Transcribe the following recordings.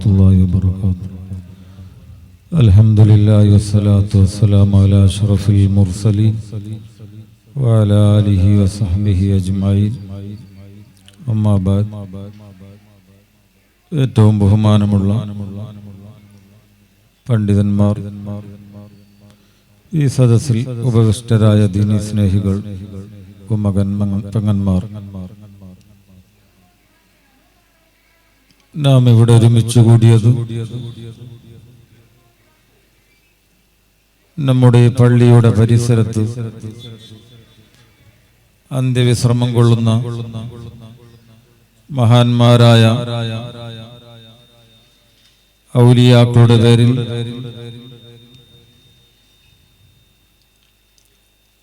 الله وبركاته. الحمد لله والصلاة والسلام على أشرف المرسلين وعلى آله وصحبه أجمعين. أما بعد. ഏറ്റവും ബഹുമാനമുള്ള പണ്ഡിതന്മാർ, ഈ സദസ്സിൽ ഉപവിഷ്ടരായ ദീനി സ്നേഹികൾ, പെങ്ങന്മാർ, നാം ഇവിടെ ഒരുമിച്ച് കൂടിയത് നമ്മുടെ പള്ളിയുടെ പരിസരത്ത് അന്ത്യവിശ്രമം കൊള്ളുന്ന മഹാന്മാരായ ഔലിയാക്കളുടെ പേരിൽ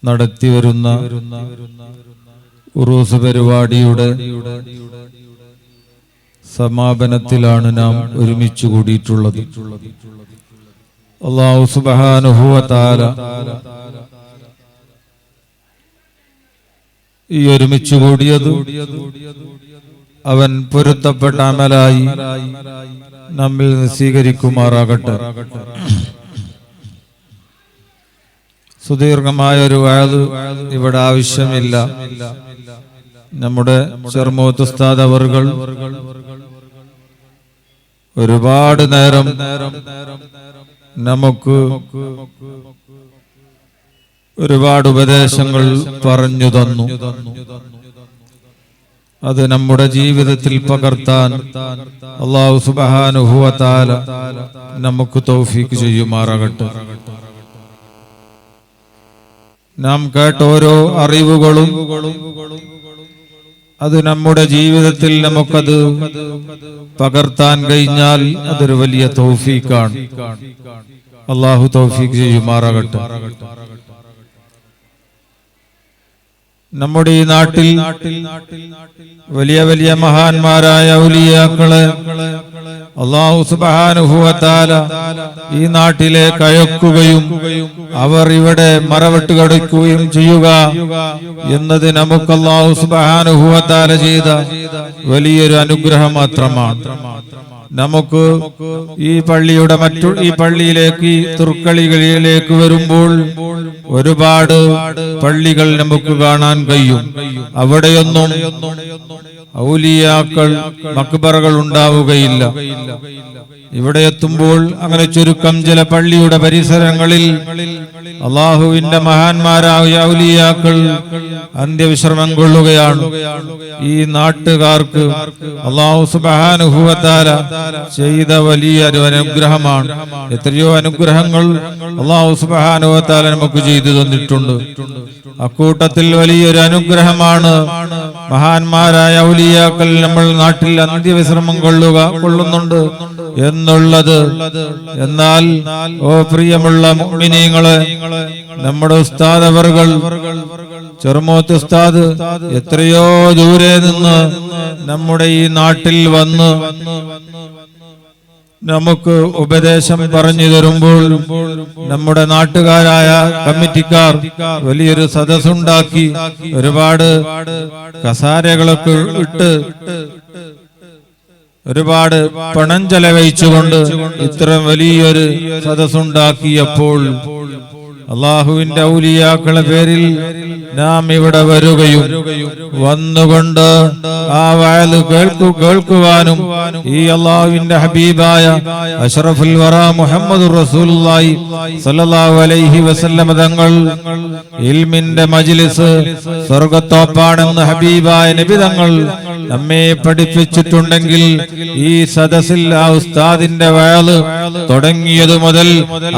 നടത്തിവരുന്ന ഉറൂസ് പരിപാടിയുടെ സമാപനത്തിലാണ് നാം ഒരുമിച്ച് കൂടിയിട്ടുള്ളത്. അല്ലാഹു സുബ്ഹാനഹു വ തആല ഈ ഒരുമിച്ച് കൂടിയത് അവൻ പൊരുത്തപ്പെട്ട അമലായി നമ്മിൽ സ്വീകരിക്കുമാറാകട്ടെ. സുദീർഘമായ ഒരു വഅദ് ഇവിടെ ആവശ്യമില്ല. നമ്മുടെ ചെറുമൂത്ത് ഉസ്താദ് അവർകൾ ഒരുപാട് നേരം നമുക്ക് ഒരുപാട് ഉപദേശങ്ങൾ പറഞ്ഞു തന്നു. അത് നമ്മുടെ ജീവിതത്തിൽ പകർത്താൻ അല്ലാഹു സുബ്ഹാനഹു വ തആല നമുക്ക് തൗഫീഖ് ചെയ്യുമാറാകട്ടെ. നാം കേട്ട ഓരോ അറിവുകളും അത് നമ്മുടെ ജീവിതത്തിൽ നമുക്കത് പകർത്താൻ കഴിഞ്ഞാൽ അതൊരു വലിയ തൗഫീഖാണ്. അല്ലാഹു തൗഫീഖ് ചെയ്യുമാറാകട്ടെ. നമ്മുടെ ഈ നാട്ടിൽ വലിയ വലിയ മഹാന്മാരായ ഔലിയാക്കളെ അല്ലാഹു സുബ്ഹാനഹു വ തആല ഈ നാട്ടിലേക്ക് അയക്കുകയും അവർ ഇവിടെ മറവിട്ട് കിടക്കുകയും ചെയ്യുക എന്നത് നമുക്ക് അല്ലാഹു സുബ്ഹാനഹു വ തആല ചെയ്ത വലിയൊരു അനുഗ്രഹം മാത്രമാണ്. നമുക്ക് ഈ പള്ളിയുടെ ഈ പള്ളിയിലേക്ക്, ഈ തുർക്കളികളിലേക്ക് വരുമ്പോൾ ഒരുപാട് പള്ളികൾ നമുക്ക് കാണാൻ കഴിയും. അവിടെയൊന്നും ഔലിയാക്കൾ, മക്ബറകൾ ഉണ്ടാവുകയില്ല. ഇവിടെ എത്തുമ്പോൾ അങ്ങനെ ചുരുക്കം ചില പള്ളിയുടെ പരിസരങ്ങളിൽ അള്ളാഹുവിന്റെ മഹാന്മാരായ ഔലിയാക്കൾ അന്ത്യവിശ്രമം കൊള്ളുകയാണ്. ഈ നാട്ടുകാർക്ക് അല്ലാഹു സുബ്ഹാനഹു വ തആല ചെയ്ത വലിയൊരു അനുഗ്രഹമാണ്. എത്രയോ അനുഗ്രഹങ്ങൾ അല്ലാഹു സുബ്ഹാനഹു വ തആല നമുക്ക് ചെയ്തു തന്നിട്ടുണ്ട്. അക്കൂട്ടത്തിൽ വലിയൊരു അനുഗ്രഹമാണ് മഹാന്മാരായ ഔലിയാക്കൾ നമ്മൾ നാട്ടിൽ അന്ത്യവിശ്രമം കൊള്ളുന്നുണ്ട് എന്നുള്ളത്. എന്നാൽ ഓ പ്രിയമുള്ള മുഅ്മിനീങ്ങളെ, നമ്മുടെ ഉസ്താദ് അവർകൾ, ചെറുമൂത്ത് ഉസ്താദ് എത്രയോ ദൂരെ നിന്ന് നമ്മുടെ ഈ നാട്ടിൽ വന്ന് നമുക്ക് ഉപദേശം പറഞ്ഞു തരുമ്പോൾ നമ്മുടെ നാട്ടുകാരായ കമ്മിറ്റിക്കാർ വലിയൊരു സദസ്സുണ്ടാക്കി ഒരുപാട് കസാരകളൊക്കെ ഇട്ട് ഒരുപാട് പണം ചെലവഴിച്ചുകൊണ്ട് ഇത്ര വലിയൊരു സദസ്സുണ്ടാക്കിയപ്പോൾ അള്ളാഹുവിന്റെ ഔലിയാക്കളുടെ പേരിൽ നാം ഇവിടെ വരികയും വന്നുകൊണ്ട് ആ വഅദ് കേൾക്കുവാനും ഈ അള്ളാഹുവിന്റെ ഹബീബായ അഷ്റഫുൽ വറ മുഹമ്മദുർ റസൂലുള്ളാഹി സ്വല്ലല്ലാഹു അലൈഹി വസല്ലം തങ്ങൾ ഇൽമിന്റെ മജ്ലിസ് സ്വർഗ്ഗത്തോപ്പാണെന്ന് ഹബീബായ നബി തങ്ങൾ നമ്മെ പഠിപ്പിച്ചിട്ടുണ്ടെങ്കിൽ ഈ സദസ്സിൽ ആ ഉസ്താദിന്റെ വഅദ് തുടങ്ങിയത് മുതൽ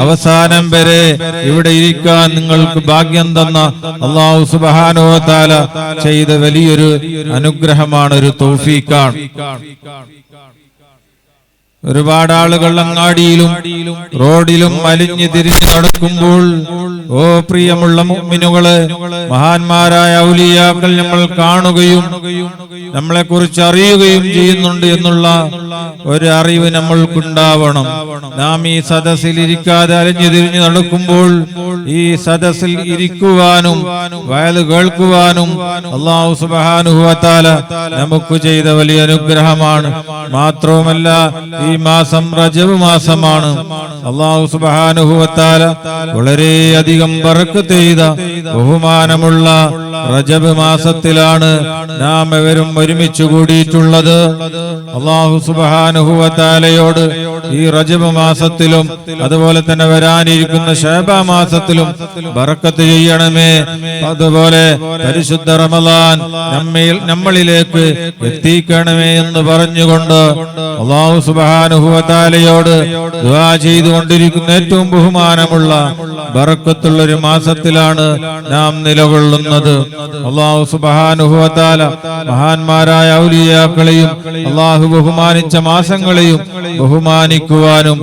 അവസാനം വരെ ഇവിടെ ഇരിക്കാൻ നിങ്ങൾക്ക് ഭാഗ്യം തന്ന അല്ലാഹു സുബ്ഹാനഹു വ തആല ചെയ്ത വലിയൊരു അനുഗ്രഹമാണ്, ഒരു തൗഫീഖാണ്. ഒരുപാട് ആളുകൾ അങ്ങാടിയിലും റോഡിലും അലിഞ്ഞു തിരിഞ്ഞു നടക്കുമ്പോൾ ഓ പ്രിയമുള്ള മുഅ്മിനുകളെ, മഹാന്മാരായ ഔലിയാക്കൾ നമ്മൾ കാണുകയും നമ്മളെ കുറിച്ച് അറിയുകയും ചെയ്യുന്നുണ്ട് എന്നുള്ള ഒരു അറിവ് നമ്മൾക്കുണ്ടാവണം. നാം ഈ സദസ്സിൽ ഇരിക്കാതെ അലിഞ്ഞു തിരിഞ്ഞു നടക്കുമ്പോൾ ഈ സദസ്സിൽ ഇരിക്കുവാനും വഅദ് കേൾക്കുവാനും അല്ലാഹു സുബ്ഹാനഹു വ തആല നമുക്ക് ചെയ്ത വലിയ അനുഗ്രഹമാണ്. മാത്രവുമല്ല ഈ ഈ മാസം റജബ് മാസമാണ്. അല്ലാഹു സുബ്ഹാനഹു വ തആല വളരെയധികം ബറക്കത്ത് ചെയ്ത ബഹുമാനമുള്ള റജബ് മാസത്തിലാണ് നാം എവരും ഒരുമിച്ച് കൂടിയിട്ടുള്ളത്. അല്ലാഹു സുബ്ഹാനഹു വ തആലയോട് ഈ റജബ് മാസത്തിലും അതുപോലെ തന്നെ വരാനിരിക്കുന്ന ശഅബാൻ മാസത്തിലും ബറക്കത്ത് ചെയ്യണമേ. അതുപോലെ പരിശുദ്ധ റമളാൻ നമ്മളിലേക്ക് എത്തിക്കണമേ എന്ന് പറഞ്ഞുകൊണ്ട് അല്ലാഹു സുബ്ഹാനഹു വ തആലയോട് ദുആ ചെയ്തുകൊണ്ടിരിക്കുന്ന ഏറ്റവും ബഹുമാനമുള്ള ബറക്കത്തുള്ള ഒരു മാസത്തിലാണ് നാം നിലകൊള്ളുന്നത്. അല്ലാഹു സുബ്ഹാനഹു വ തആല മഹാന്മാരായ ഔലിയാക്കളെയും അല്ലാഹു ബഹുമാനിച്ച മാസങ്ങളെയും ബഹുമാനിക്കുവാനും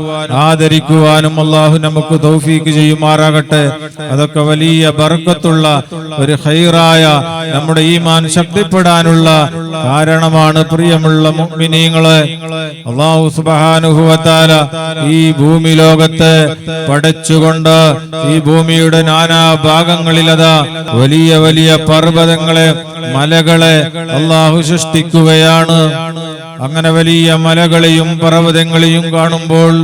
ആദരിക്കുവാനും അല്ലാഹു നമുക്ക് തൗഫീക്ക് ചെയ്യുമാറാകട്ടെ. അതൊക്കെ വലിയ ബറക്കത്തുള്ള ഒരു ഖൈറായ നമ്മുടെ ഈമാൻ ശക്തിപ്പെടാനുള്ള കാരണമാണ്. പ്രിയമുള്ള മുഅ്മിനീങ്ങളെ, അല്ലാഹു സുബ്ഹാനഹു വ തആല ഈ ഭൂമി ലോകത്തെ പടച്ചുകൊണ്ട് ഈ ഭൂമിയുടെ നാനാ ഭാഗങ്ങളിലതാ വലിയ വലിയ പർവ്വതങ്ങളെ മലകളെ അല്ലാഹു സൃഷ്ടിക്കുകയാണ്. അങ്ങനെ വലിയ മലകളെയും പർവ്വതങ്ങളെയും കാണുമ്പോൾ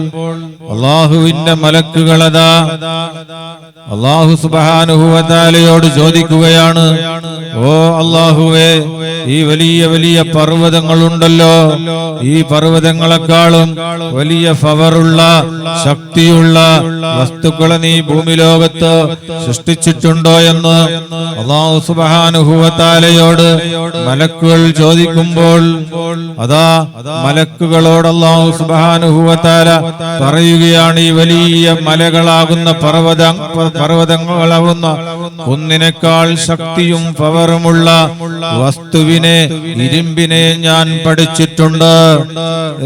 അല്ലാഹുവിന്റെ മലക്കുകളതാ അല്ലാഹു സുബ്ഹാനഹു വ തആലയോട് ചോദിക്കുകയാണ്, ഓ അല്ലാഹുവേ, ഈ വലിയ വലിയ പർവ്വതങ്ങളുണ്ടല്ലോ, ഈ പർവ്വതങ്ങളെക്കാളും വലിയ പവറുള്ള ശക്തിയുള്ള വസ്തുക്കളെ നീ ഭൂമി ലോകത്ത് സൃഷ്ടിച്ചിട്ടുണ്ടോ എന്ന് അല്ലാഹു സുബ്ഹാനഹു വ തആലയോട് മലക്കുകൾ ചോദിക്കുമ്പോൾ അതാ മലക്കുകളോട് അല്ലാഹു സുബ്ഹാനഹു വ തആല പറയുകയാണ്, ഈ വലിയ മലകളാകുന്ന പർവ്വതങ്ങളാകുന്ന ഒന്നിനേക്കാൾ ശക്തിയും പവറുമുള്ള വസ്തുവിനെ, ഇരുമ്പിനെ ഞാൻ പഠിച്ചിട്ടുണ്ട്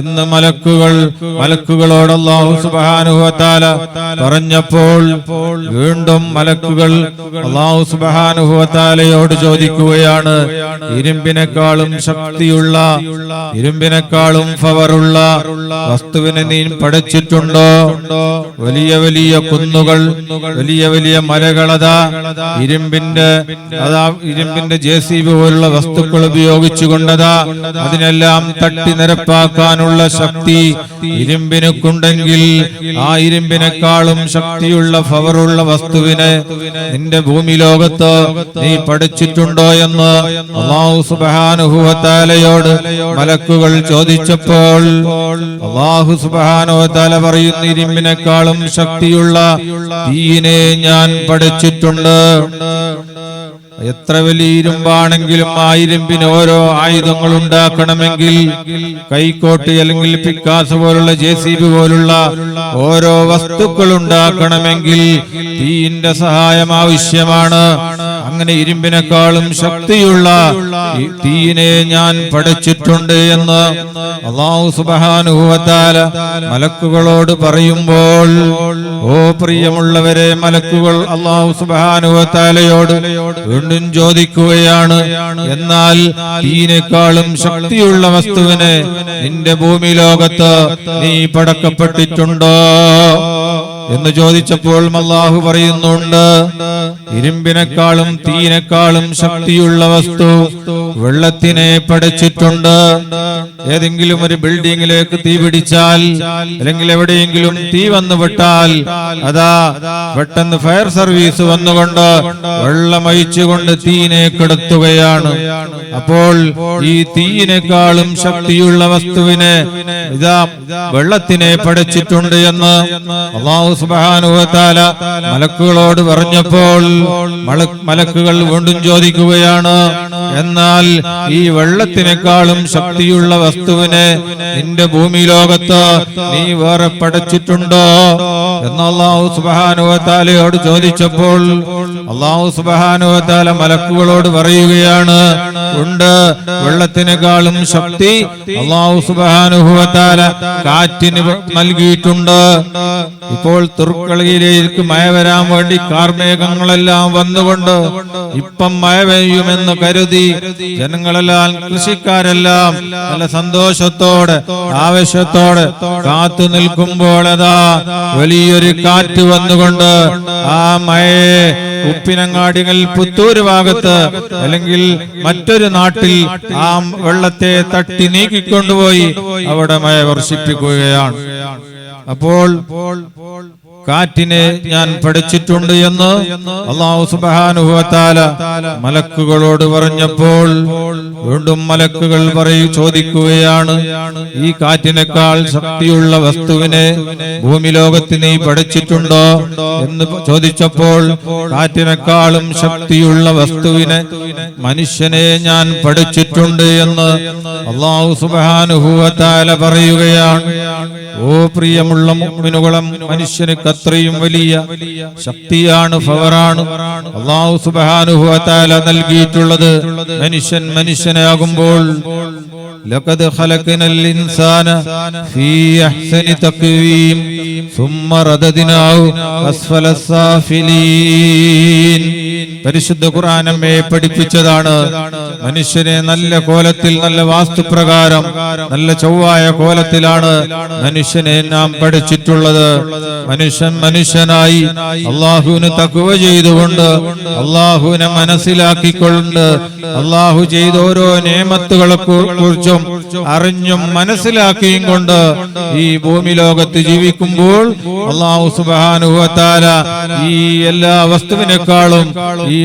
എന്ന് മലക്കുകളോട് അല്ലാഹു സുബ്ഹാനഹു വ തആല പറഞ്ഞപ്പോൾ വീണ്ടും മലക്കുകൾ അല്ലാഹു സുബ്ഹാനഹു വ തആലയോട് ചോദിക്കുകയാണ്, ഇരുമ്പിനേക്കാളും ശക്തിയുള്ള, ഇരുമ്പിനേക്കാളും പവറുള്ള വസ്തുവിനെ നീ പഠിച്ചിട്ടുണ്ടോ? വലിയ വലിയ കുന്നുകൾ, വലിയ വലിയ മലകളതാ ഇരുമ്പിന്റെ ജെസിബി പോലുള്ള വസ്തുക്കൾ ഉപയോഗിച്ചുകൊണ്ടതാ അതിനെല്ലാം തട്ടി നിരപ്പാക്കാനുള്ള ശക്തി ഇരുമ്പിനുണ്ടെങ്കിൽ ആ ഇരുമ്പിനേക്കാളും ശക്തിയുള്ള പവറുള്ള വസ്തുവിനെ നിന്റെ ഭൂമി ലോകത്ത് നീ പഠിച്ചിട്ടുണ്ടോ എന്ന് അല്ലാഹു സുബ്ഹാനഹു വ തആലയോട് മലക്കുകൾ ചോദിച്ചപ്പോൾ അല്ലാഹു സുബ്ഹാനഹു വ തആല പറയുന്നു, ഇരുമ്പിനേക്കാളും ശക്തിയുള്ള തീയിനെ ഞാൻ പഠിച്ചിട്ടുണ്ട്. എത്ര വലിയ ഇരുമ്പാണെങ്കിലും ആ ഇരുമ്പിന് ഓരോ ആയുധങ്ങൾ ഉണ്ടാക്കണമെങ്കിൽ, കൈക്കോട്ട് അല്ലെങ്കിൽ പിക്കാസ് പോലുള്ള ജെസിബി പോലുള്ള ഓരോ വസ്തുക്കൾ ഉണ്ടാക്കണമെങ്കിൽ തീയിന്റെ സഹായം ആവശ്യമാണ്. അങ്ങനെ ഇരുമ്പിനേക്കാളും ശക്തിയുള്ള തീയിനെ ഞാൻ പഠിച്ചിട്ടുണ്ട് എന്ന് അല്ലാഹു സുബ്ഹാനഹു വ തആല മലക്കുകളോട് പറയുമ്പോൾ, ഓ പ്രിയമുള്ളവരെ, മലക്കുകൾ അല്ലാഹു സുബ്ഹാനഹു വ തആലയോട് വീണ്ടും ചോദിക്കുകയാണ്, എന്നാൽ തീയിനേക്കാളും ശക്തിയുള്ള വസ്തുവിനെ നിന്റെ ഭൂമി ലോകത്ത് നീ പടക്കപ്പെട്ടിട്ടുണ്ടോ എന്ന് ചോദിച്ചപ്പോൾ അല്ലാഹു പറയുന്നുണ്ട്, ഇരുമ്പിനേക്കാളും തീയിനേക്കാളും ശക്തിയുള്ള വസ്തു വെള്ളത്തിനെ പഠിച്ചിട്ടുണ്ട്. ഏതെങ്കിലും ഒരു ബിൽഡിങ്ങിലേക്ക് തീ പിടിച്ചാൽ അല്ലെങ്കിൽ എവിടെയെങ്കിലും തീ വന്നുപെട്ടാൽ അതാ പെട്ടെന്ന് ഫയർ സർവീസ് വന്നുകൊണ്ട് വെള്ളമൊഴിച്ചുകൊണ്ട് തീയിനെ കെടുത്തുകയാണ്. അപ്പോൾ ഈ തീയിനേക്കാളും ശക്തിയുള്ള വസ്തുവിനെ ഇതാ വെള്ളത്തിനെ പഠിച്ചിട്ടുണ്ട് എന്ന് അല്ലാഹു സുബ്ഹാനഹു വ തആല മലക്കുകളോട് പറഞ്ഞപ്പോൾ മലക്കുകൾ വീണ്ടും ചോദിക്കുകയാണ്, എന്നാൽ ഈ വെള്ളത്തിനേക്കാളും ശക്തിയുള്ള വസ്തുവിനെ നിന്റെ ഭൂമി ലോകത്ത് നീ വേറെ പഠിച്ചിട്ടുണ്ടോ എന്ന് അല്ലാഹു സുബ്ഹാനഹു വ തആലയോട് ചോദിച്ചപ്പോൾ അല്ലാഹു സുബ്ഹാനഹു വ തആല മലക്കുകളോട് പറയുകയാണ്, ഉണ്ട്, വെള്ളത്തിനേക്കാളും ശക്തി അല്ലാഹു സുബ്ഹാനഹു വ തആല കാറ്റിന് നൽകിയിട്ടുണ്ട്. ഇപ്പോൾ തുർക്കളിയിലേക്ക് മഴ വരാൻ വേണ്ടി കാർമേഘങ്ങളെല്ലാം വന്നുകൊണ്ട് ഇപ്പം മഴ പെയ്യുമെന്ന് കരുതി ജനങ്ങളെല്ലാം, കൃഷിക്കാരെല്ലാം നല്ല സന്തോഷത്തോടെ ആവേശത്തോടെ കാത്തു നിൽക്കുമ്പോൾ അതാ വലിയൊരു കാറ്റ് വന്നുകൊണ്ട് ആ മഴയെ ഉപ്പിനങ്ങാടികൾ പുത്തൂര് ഭാഗത്ത് അല്ലെങ്കിൽ മറ്റൊരു നാട്ടിൽ ആ വെള്ളത്തെ തട്ടി നീക്കിക്കൊണ്ടുപോയി അവിടെ മഴ വർഷിപ്പിക്കുകയാണ്. അപ്പോൾ കാറ്റിനെ ഞാൻ പഠിച്ചിട്ടുണ്ട് എന്ന് അല്ലാഹു സുബ്ഹാനഹു വ തആല മലക്കുകളോട് പറഞ്ഞപ്പോൾ വീണ്ടും മലക്കുകൾ ചോദിക്കുകയാണ്, ഈ കാറ്റിനേക്കാൾ ശക്തിയുള്ള വസ്തുവിനെ ഭൂമി ലോകത്ത് നീ പഠിച്ചിട്ടുണ്ടോ എന്ന് ചോദിച്ചപ്പോൾ കാറ്റിനേക്കാളും ശക്തിയുള്ള വസ്തുവിനെ മനുഷ്യനെ ഞാൻ പഠിച്ചിട്ടുണ്ട് എന്ന് അല്ലാഹു സുബ്ഹാനഹു വ തആല പറയുകയാണ്. ഓ പ്രിയമുള്ള മുഅ്മിനുകളെ, മനുഷ്യന് അത്രയും വലിയ ശക്തിയാണ്, പവറാണ് അല്ലാഹു സുബ്ഹാനഹു വ തആല നൽകിയിട്ടുള്ളത്. മനുഷ്യനാകുമ്പോൾ ലഖദ് ഖലഖനൽ ഇൻസാന ഫീ അഹ്സനി തഖ്വീം സുമ്മ റദദ്നാഹു അസ്ഫല സാഫിലീൻ. പരിശുദ്ധ ഖുർആൻ നമ്മെ പഠിപ്പിച്ചതാണ്, മനുഷ്യനെ നല്ല കോലത്തിൽ, നല്ല വാസ്തുപ്രകാരം, നല്ല ചൊവ്വായ കോലത്തിലാണ് മനുഷ്യനെ നാം പഠിച്ചിട്ടുള്ളത്. മനുഷ്യനായി അള്ളാഹുവിന് തഖ്വ ചെയ്തുകൊണ്ട്, അള്ളാഹുവിനെ മനസ്സിലാക്കിക്കൊണ്ട്, അള്ളാഹു ചെയ്ത ഓരോ നിഅമത്തുകളെ കുറിച്ചും അറിഞ്ഞും മനസ്സിലാക്കിയും കൊണ്ട് ഈ ഭൂമി ലോകത്ത് ജീവിക്കുമ്പോൾ അല്ലാഹു സുബ്ഹാനഹു വ തആല ഈ എല്ലാ വസ്തുവിനേക്കാളും, ഈ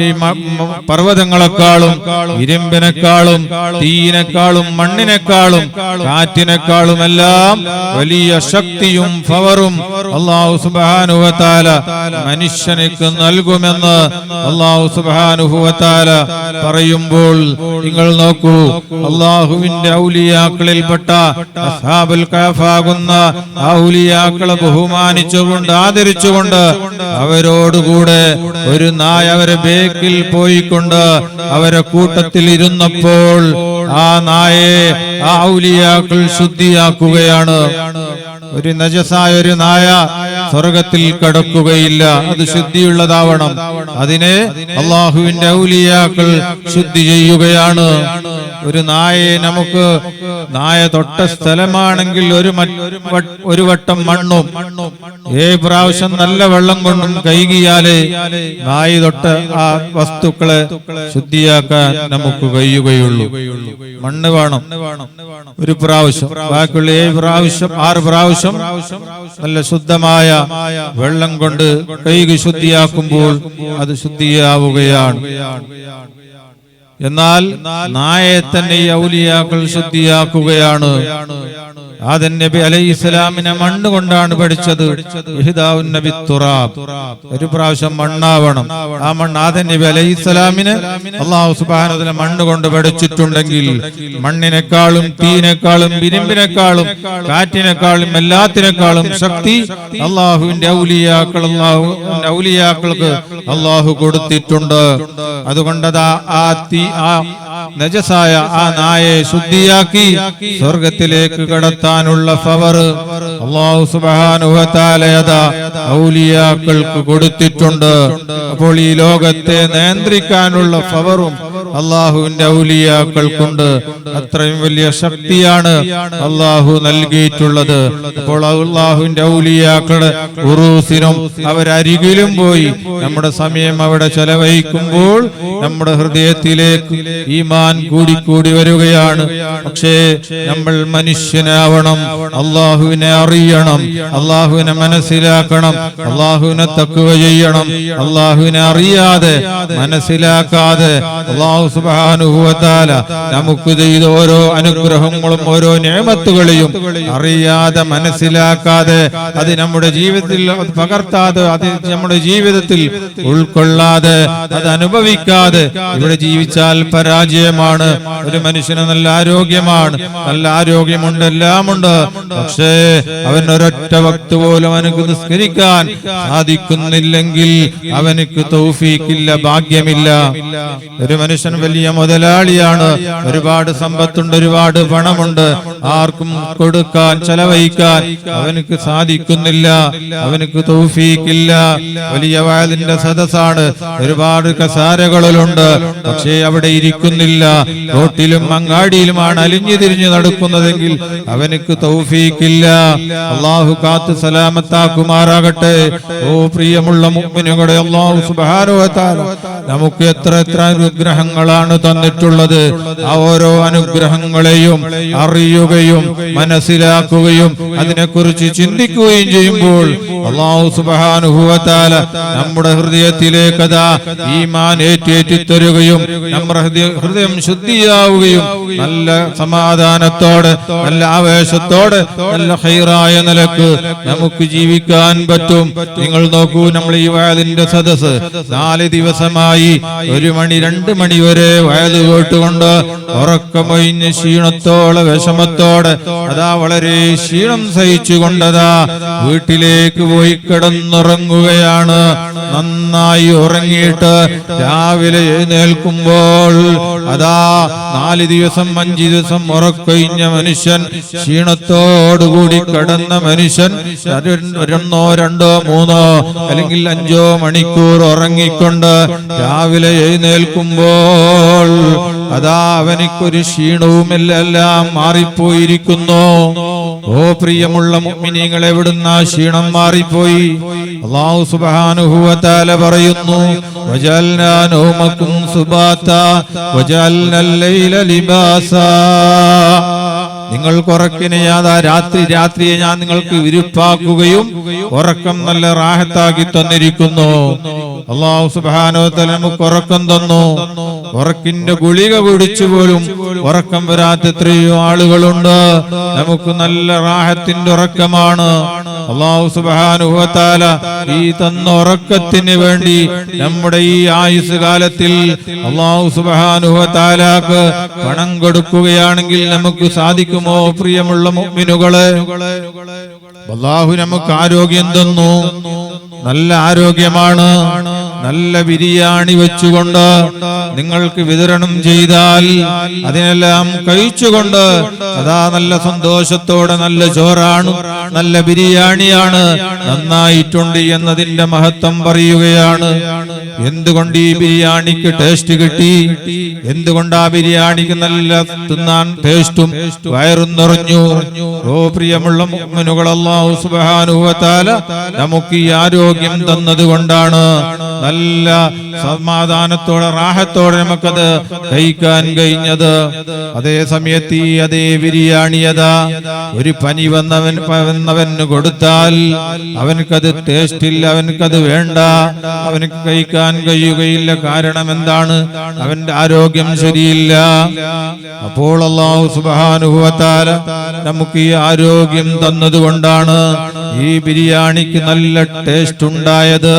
പർവ്വതങ്ങളെക്കാളും, ഇരുമ്പിനേക്കാളും, തീയിനേക്കാളും, മണ്ണിനേക്കാളും, കാറ്റിനേക്കാളും എല്ലാം വലിയ ശക്തിയും പവറും അല്ലാഹു സുബ്ഹാനഹു വ തആല മനുഷ്യനിക്ക് നൽകുമെന്ന് അല്ലാഹു സുബ്ഹാനഹു വ തആല പറയുമ്പോൾ നിങ്ങൾ നോക്കൂ, അല്ലാഹുവിന്റെ ഔലിയാക്കളിൽപ്പെട്ട അസ്ഹാബുൽ കഹഫാകുന്ന ഔലിയാക്കളെ ബഹുമാനിച്ചുകൊണ്ട്, ആദരിച്ചുകൊണ്ട് അവരോടുകൂടെ ഒരു നായ അവരെ ബേക്കിൽ പോയിക്കൊണ്ട് അവരെ കൂട്ടത്തിൽ ഇരുന്നപ്പോൾ ആ നായയെ ആ ഔലിയാക്കൾ ശുദ്ധിയാക്കുകയാണ്. ഒരു നജസായ ഒരു നായ സ്വർഗത്തിൽ കടക്കുകയില്ല, അത് ശുദ്ധിയുള്ളതാവണം. അതിനെ അള്ളാഹുവിന്റെ ഔലിയാക്കൾ ശുദ്ധി ചെയ്യുകയാണ്. ഒരു നായയെ നമുക്ക്, നായ തൊട്ട സ്ഥലമാണെങ്കിൽ ഒരു വട്ടം മണ്ണും പ്രാവശ്യം നല്ല വെള്ളം കൊണ്ടും കഴുകിയാലേ നായ തൊട്ട ആ വസ്തുക്കളെ ശുദ്ധിയാക്കാൻ നമുക്ക് കഴിയുകയുള്ളൂ. മണ്ണ് വേണം ഒരു പ്രാവശ്യം, ബാക്കിയുള്ള 6 പ്രാവശ്യം നല്ല ശുദ്ധമായ വെള്ളം കൊണ്ട് കഴുകി ശുദ്ധിയാക്കുമ്പോൾ അത് ശുദ്ധിയാവുകയാണ്. എന്നാൽ നായയെ തന്നെ ഈ ഔലിയാക്കൾ ശുദ്ധിയാക്കുകയാണ്. ആദം നബി അലൈഹിസ്സലാമിനെ മണ്ണ് കൊണ്ടാണ് പഠിച്ചത്. ഇഹ്ദാഉൻ നബി തുറാബ്, ഒരു പ്രാവശ്യം മണ്ണാവണം. ആ മണ്ണ് ആദം നബി അലൈഹിസ്സലാമിനെ അല്ലാഹു സുബ്ഹാനഹു വ തആല മണ്ണ് കൊണ്ട് പഠിച്ചിട്ടുണ്ടെങ്കിൽ മണ്ണിനേക്കാളും, തീയിനേക്കാളും, ഇരുമ്പിനേക്കാളും, കാറ്റിനേക്കാളും, എല്ലാത്തിനേക്കാളും ശക്തി അല്ലാഹുവിന്റെ ഔലിയാക്കൾക്ക് അല്ലാഹു കൊടുത്തിട്ടുണ്ട്. അതുകൊണ്ടതാ ആ നജസായ ആ നായയെ ശുദ്ധിയാക്കി സ്വർഗത്തിലേക്ക് കടത്താനുള്ള പവർ അല്ലാഹു സുബ്ഹാനഹു വ തആല ഔലിയാക്കൾക്ക് കൊടുത്തിട്ടുണ്ട്. അപ്പോൾ ഈ ലോകത്തെ നിയന്ത്രിക്കാനുള്ള പവറും അല്ലാഹുവിന്റെ ഔലിയാക്കൾക്കുണ്ട്. അത്രയും വലിയ ശക്തിയാണ് അല്ലാഹു നൽകിയിട്ടുള്ളത്. അപ്പോൾ അല്ലാഹുവിന്റെ ഔലിയാക്കളുടെ ഉറൂസിനും അവരരികിലും പോയി നമ്മുടെ സമയം അവിടെ ചെലവഴിക്കുമ്പോൾ നമ്മുടെ ഹൃദയത്തിലേക്ക് ഈമാൻ കൂടി വരികയാണ്. പക്ഷേ നമ്മൾ മനുഷ്യനാവണം, അല്ലാഹുവിനെ അറിയണം, അല്ലാഹുവിനെ മനസ്സിലാക്കണം, അല്ലാഹുവിനെ തഖ്വ ചെയ്യണം. അല്ലാഹുവിനെ അറിയാതെ, മനസ്സിലാക്കാതെ അല്ലാഹു സുബ്ഹാനഹു വ തആല നമുക്ക് ചെയ്ത ഓരോ അനുഗ്രഹങ്ങളും ഓരോ നിഅമത്തുകളെയും അറിയാതെ, മനസ്സിലാക്കാതെ, അത് നമ്മുടെ ജീവിതത്തിൽ പകർത്താതെ, അത് നമ്മുടെ ജീവിതത്തിൽ ഉൾക്കൊള്ളാതെ, അത് അനുഭവിക്കാതെ ഇവിടെ ജീവിച്ചാൽ പരാജയമാണ്. ഒരു മനുഷ്യന് നല്ല ആരോഗ്യമാണ്, നല്ല ആരോഗ്യമുണ്ട്, എല്ലാമുണ്ട്. പക്ഷേ അവൻ ഒരൊറ്റ വക്ത് പോലും അവനക്ക് നിസ്കരിക്കാൻ സാധിക്കുന്നില്ലെങ്കിൽ അവനക്ക് തൗഫീഖില്ല, ഭാഗ്യമില്ല. ഒരു മനുഷ്യൻ വലിയ മുതലാളിയാണ്, ഒരുപാട് സമ്പത്തുണ്ട്, ഒരുപാട് പണമുണ്ട്, ആർക്കും കൊടുക്കാൻ, ചെലവഴിക്കാൻ അവനക്ക് സാധിക്കുന്നില്ല, അവനക്ക് തൗഫീഖില്ല. വലിയ വഅലിന്റെ സദസ്സാണ്, ഒരുപാട് കസാരകളുണ്ട്, പക്ഷേ അവിടെ ഇരിക്കുന്നില്ല, റോട്ടിലും അങ്ങാടിയിലുമാണ് അലിഞ്ഞു തിരിഞ്ഞു നടക്കുന്നതെങ്കിൽ അവനക്ക് തൗഫീഖ് തൗഫീഖില്ല. അല്ലാഹു കാത്ത് സലാമത്താക്കുമാറാകട്ടെ. ഓ പ്രിയമുള്ള മുഅ്മിനുകളെ, അല്ലാഹു സുബ്ഹാനഹു വ തആല നമുക്ക് എത്ര അനുഗ്രഹങ്ങളാണ് തന്നിട്ടുള്ളത്. ആ ഓരോ അനുഗ്രഹങ്ങളെയും അറിയുകയും മനസ്സിലാക്കുകയും അതിനെക്കുറിച്ച് ചിന്തിക്കുകയും ചെയ്യുമ്പോൾ അല്ലാഹു സുബ്ഹാനഹു വ തആല നമ്മുടെ ഹൃദയത്തിലേക്ക് അതാ ഈമാൻ ഏറ്റെടുത്തരുകയും നമ്മുടെ ഹൃദയം ശുദ്ധിയാവുകയും നല്ല സമാധാനത്തോടെ നല്ല ആവേശത്തോടെ നല്ല ഖൈറായ നിലക്ക് നമുക്ക് ജീവിക്കാൻ പറ്റും. നിങ്ങൾ നോക്കൂ, നമ്മൾ ഈ വയലിന്റെ സദസ് 4 ദിവസമായി 1 മണി 2 മണി വരെ വയല് കേട്ടുകൊണ്ട് ഉറക്കമൊഴിഞ്ഞ് ക്ഷീണത്തോടെ വിഷമത്തോടെ അതാ വളരെ ക്ഷീണം സഹിച്ചുകൊണ്ടതാ വീട്ടിലേക്ക് പോയി കിടന്നുറങ്ങുകയാണ്. നന്നായി ഉറങ്ങിയിട്ട് രാവിലെ എഴുന്നേൽക്കുമ്പോൾ അതാ 4 ദിവസം 5 ദിവസം ഉറക്കൊഴിഞ്ഞ മനുഷ്യൻ, ക്ഷീണത്തോടുകൂടി കിടന്ന മനുഷ്യൻ 1 2 3 അല്ലെങ്കിൽ 5 മണിക്കൂർ ഉറങ്ങിക്കൊണ്ട് രാവിലെ എഴുന്നേൽക്കുമ്പോൾ അതാ അവനിക്കൊരു ക്ഷീണവുമെല്ലാം മാറിപ്പോയിരിക്കുന്നു. ഓ പ്രിയമുള്ള മുഅ്മിനീങ്ങളെ, എവിടുന്ന ക്ഷീണം മാറിപ്പോയി? അല്ലാഹു സുബ്ഹാനഹു വ തആല പറയുന്നു, വജഅൽനാ നൗമകും സുബാതാ വജഅൽനൽ ലൈല ലിബാസാ. നിങ്ങൾക്ക് ഉറക്കിനെയാതാ രാത്രിയെ ഞാൻ നിങ്ങൾക്ക് വിരുപ്പാക്കുകയും ഉറക്കം നല്ല റാഹത്താക്കി തന്നിരിക്കുന്നു. അല്ലാഹു സുബ്ഹാനഹു വ തആല നമുക്ക് ഉറക്കം തന്നു. ഉറക്കിന്റെ ഗുളിക കുടിച്ചു പോലും ഉറക്കം വരാത്ത എത്രയോ ആളുകളുണ്ട്. നമുക്ക് നല്ല റാഹത്തിന്റെ ഉറക്കമാണ്. അല്ലാഹു സുബ്ഹാനഹു വ തആല ഈ തന്ന ഉറക്കത്തിന് വേണ്ടി നമ്മുടെ ഈ ആയുസ് കാലത്തിൽ അല്ലാഹു സുബ്ഹാനഹു വ തആലക്ക് പണം കൊടുക്കുകയാണെങ്കിൽ നമുക്ക് സാധിക്കുമോ? പ്രിയമുള്ള മുഅ്മിനുകളെ, അല്ലാഹു നമുക്ക് ആരോഗ്യം തന്നു. നല്ല ആരോഗ്യമാണ്. നല്ല ബിരിയാണി വെച്ചുകൊണ്ട് നിങ്ങൾക്ക് വിതരണം ചെയ്താൽ അതിനെല്ലാം കഴിച്ചുകൊണ്ട് അതാ നല്ല സന്തോഷത്തോടെ നല്ല ചോറാണ്, നല്ല ബിരിയാണിയാണ്, നന്നായിട്ടുണ്ട് എന്നതിന്റെ മഹത്വം പറയുകയാണ്. എന്തുകൊണ്ട് ഈ ബിരിയാണിക്ക് ടേസ്റ്റ് കിട്ടി? എന്തുകൊണ്ട് ആ ബിരിയാണിക്ക് നല്ല തിന്നാൻ ടേസ്റ്റും വയറും നിറഞ്ഞു? ഓ പ്രിയമുള്ള മുഅ്മിനുകൾ, അല്ലാഹു സുബ്ഹാനഹു വ തആല നമുക്ക് ഈ ആരോഗ്യം തന്നത് കൊണ്ടാണ് നല്ല സമാധാനത്തോടെ റാഹത്തോടെ നമുക്കത് കഴിക്കാൻ കഴിഞ്ഞത്. അതേ സമയത്ത് ഈ അതേ ബിരിയാണി അതാ ഒരു പനി വന്നവന് കൊടുത്താൽ അവനക്കത് ടേസ്റ്റ് ഇല്ല, അവനക്കത് വേണ്ട, അവനക്ക് കഴിക്കാൻ കഴിയുകയില്ല. കാരണം എന്താണ്? അവന്റെ ആരോഗ്യം ശരിയില്ല. അപ്പോൾ അല്ലാഹു സുബ്ഹാനഹു വ തആല നമുക്ക് ഈ ആരോഗ്യം തന്നതുകൊണ്ടാണ് ഈ ബിരിയാണിക്ക് നല്ല ടേസ്റ്റ് ഉണ്ടായത്.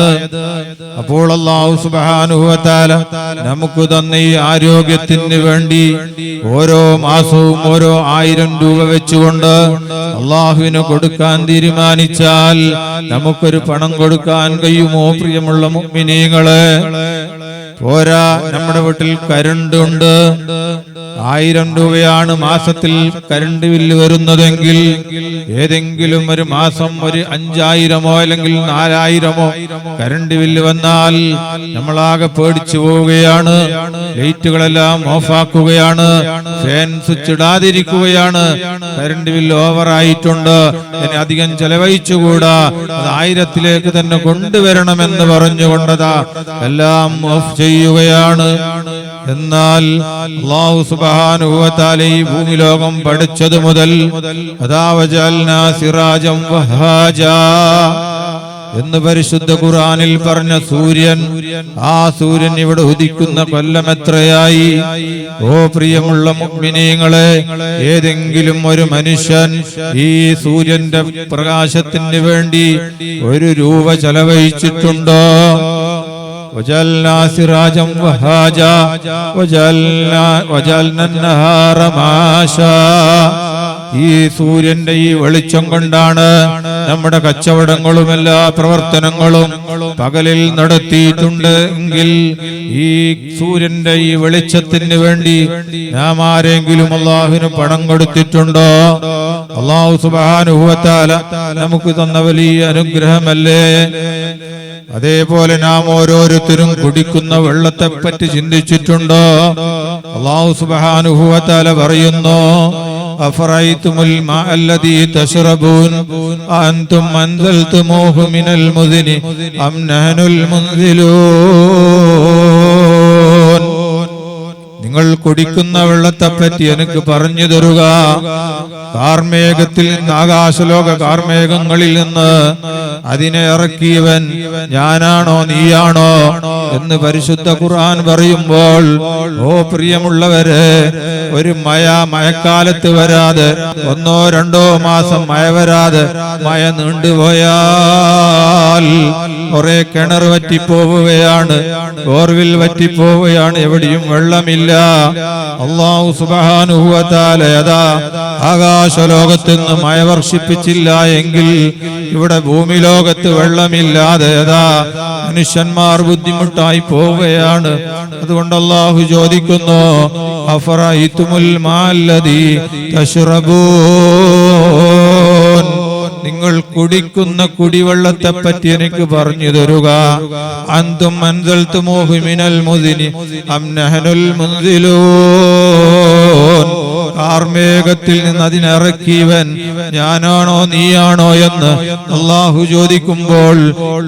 അപ്പോൾ അല്ലാഹു സുബ്ഹാനഹു വ തആല നമുക്ക് തന്ന ഈ ആരോഗ്യത്തിന് വേണ്ടി ഓരോ മാസവും ഓരോ 1000 രൂപ വെച്ചുകൊണ്ട് അല്ലാഹുവിന് കൊടുക്കാൻ തീരുമാനിച്ചാൽ നമുക്കൊരു പണം കൊടുക്കാൻ കഴിയുമോ? പ്രിയമുള്ള മുഅ്മിനീങ്ങളെ, പോരാ, നമ്മുടെ വീട്ടിൽ കരണ്ട് ഉണ്ട്. 1000 രൂപയാണ് മാസത്തിൽ കരണ്ട് ബില്ല് വരുന്നതെങ്കിൽ ഏതെങ്കിലും ഒരു മാസം ഒരു 5000 അല്ലെങ്കിൽ 4000 കരണ്ട് ബില്ല് വന്നാൽ നമ്മളാകെ പേടിച്ചു പോവുകയാണ്. ലൈറ്റുകളെല്ലാം ഓഫാക്കുകയാണ്, ഫാൻ സ്വിച്ച് ഇടാതിരിക്കുകയാണ്. കരണ്ട് ബില്ല് ഓവറായിട്ടുണ്ട്, ഇനി അധികം ചെലവഴിച്ചുകൂടാ, അത് 1000ത്തിലേക്ക് തന്നെ കൊണ്ടുവരണമെന്ന് പറഞ്ഞുകൊണ്ടതാ എല്ലാം ഓഫ് ചെയ്യുകയാണ്. എന്നാൽ അല്ലാഹു സുബ്ഹാനഹു വ തആല ഈ ഭൂമി ലോകം പഠിച്ചത് മുതൽ അതാ വജഅൽനാ സിറാജം വഹാജാ എന്ന് പരിശുദ്ധ ഖുർആനിൽ പറഞ്ഞ സൂര്യൻ, ആ സൂര്യൻ ഇവിടെ ഉദിക്കുന്ന കൊല്ലം എത്രയായി? ഓ പ്രിയമുള്ള മുഅ്മിനീങ്ങളെ, ഏതെങ്കിലും ഒരു മനുഷ്യൻ ഈ സൂര്യന്റെ പ്രകാശത്തിന് വേണ്ടി 1 രൂപ ചെലവഴിച്ചിട്ടുണ്ടോ? وجعلنا سراجا وهاجا وجعلنا النهار معاشا. ഈ സൂര്യന്റെ ഈ വെളിച്ചം കൊണ്ടാണ് നമ്മുടെ കച്ചവടങ്ങളും എല്ലാ പ്രവർത്തനങ്ങളും പകലിൽ നടത്തിയിട്ടുണ്ട് എങ്കിൽ ഈ സൂര്യന്റെ ഈ വെളിച്ചത്തിന് വേണ്ടി നാം ആരെങ്കിലും അല്ലാഹുവിന് പണം കൊടുത്തിട്ടുണ്ടോ? അല്ലാഹു സുബ്ഹാനഹു വ തആല നമുക്ക് തന്ന വലിയ അനുഗ്രഹമല്ലേ. അതേപോലെ നാം ഓരോരുത്തരും കുടിക്കുന്ന വെള്ളത്തെ പറ്റി ചിന്തിച്ചിട്ടുണ്ടോ? അല്ലാഹു സുബ്ഹാനഹു വ തആല പറയുന്നു, അഫറൈതുമുൽ മാഅ അല്ലദീ തശ്റബൂൻ അൻതും അൻസൽതുമൂഹു മിനൽ മുസ്നി അം നഹ്നുൽ മുൻസിലൂൻ. നിങ്ങൾ കുടിക്കുന്ന വെള്ളത്തെപ്പറ്റി എനിക്ക് പറഞ്ഞു തരുക. കാർമേഘത്തിൽ നിന്ന്, ആകാശലോക കാർമേഘങ്ങളിൽ നിന്ന് അതിനെ ഇറക്കിയവൻ ഞാനാണോ നീയാണോ എന്ന് പരിശുദ്ധ ഖുർആൻ പറയുമ്പോൾ, ഓ പ്രിയമുള്ളവരെ, ഒരു മഴക്കാലത്ത് വരാതെ 1-2 മാസം മഴ വരാതെ മഴ നീണ്ടുപോയാൽ കുറെ കിണർ വറ്റിപ്പോവുകയാണ്, ബോർവിൽ വറ്റിപ്പോവുകയാണ്, എവിടെയും വെള്ളമില്ല. അല്ലാഹു സുബ്ഹാനഹു വ തആല അതാ ആകാശലോകത്ത് നിന്ന് മഴ വർഷിപ്പിച്ചില്ല എങ്കിൽ ഇവിടെ ഭൂമി ലോകത്ത് വെള്ളമില്ലാതെ അതാ മനുഷ്യന്മാർ ബുദ്ധിമുട്ടായി പോവുകയാണ്. അതുകൊണ്ട് അല്ലാഹു ചോദിക്കുന്നു, അഫറൈതുമുൽ മാഅ അല്ലദീ തശ്റബൂൻ, നിങ്ങൾ കുടിക്കുന്ന കുടിവെള്ളത്തെ പറ്റി എനിക്ക് പറഞ്ഞു തരുക. അൻതും അൻസൽതുമൂഹു മിനൽ മുസ്നി അം നഹ്നുൽ മുൻസിലൂൻ, കാർമേഘത്തിൽ നിന്ന് അതിനിറക്കിയവൻ ഞാനാണോ നീയാണോ എന്ന് അല്ലാഹു ചോദിക്കുമ്പോൾ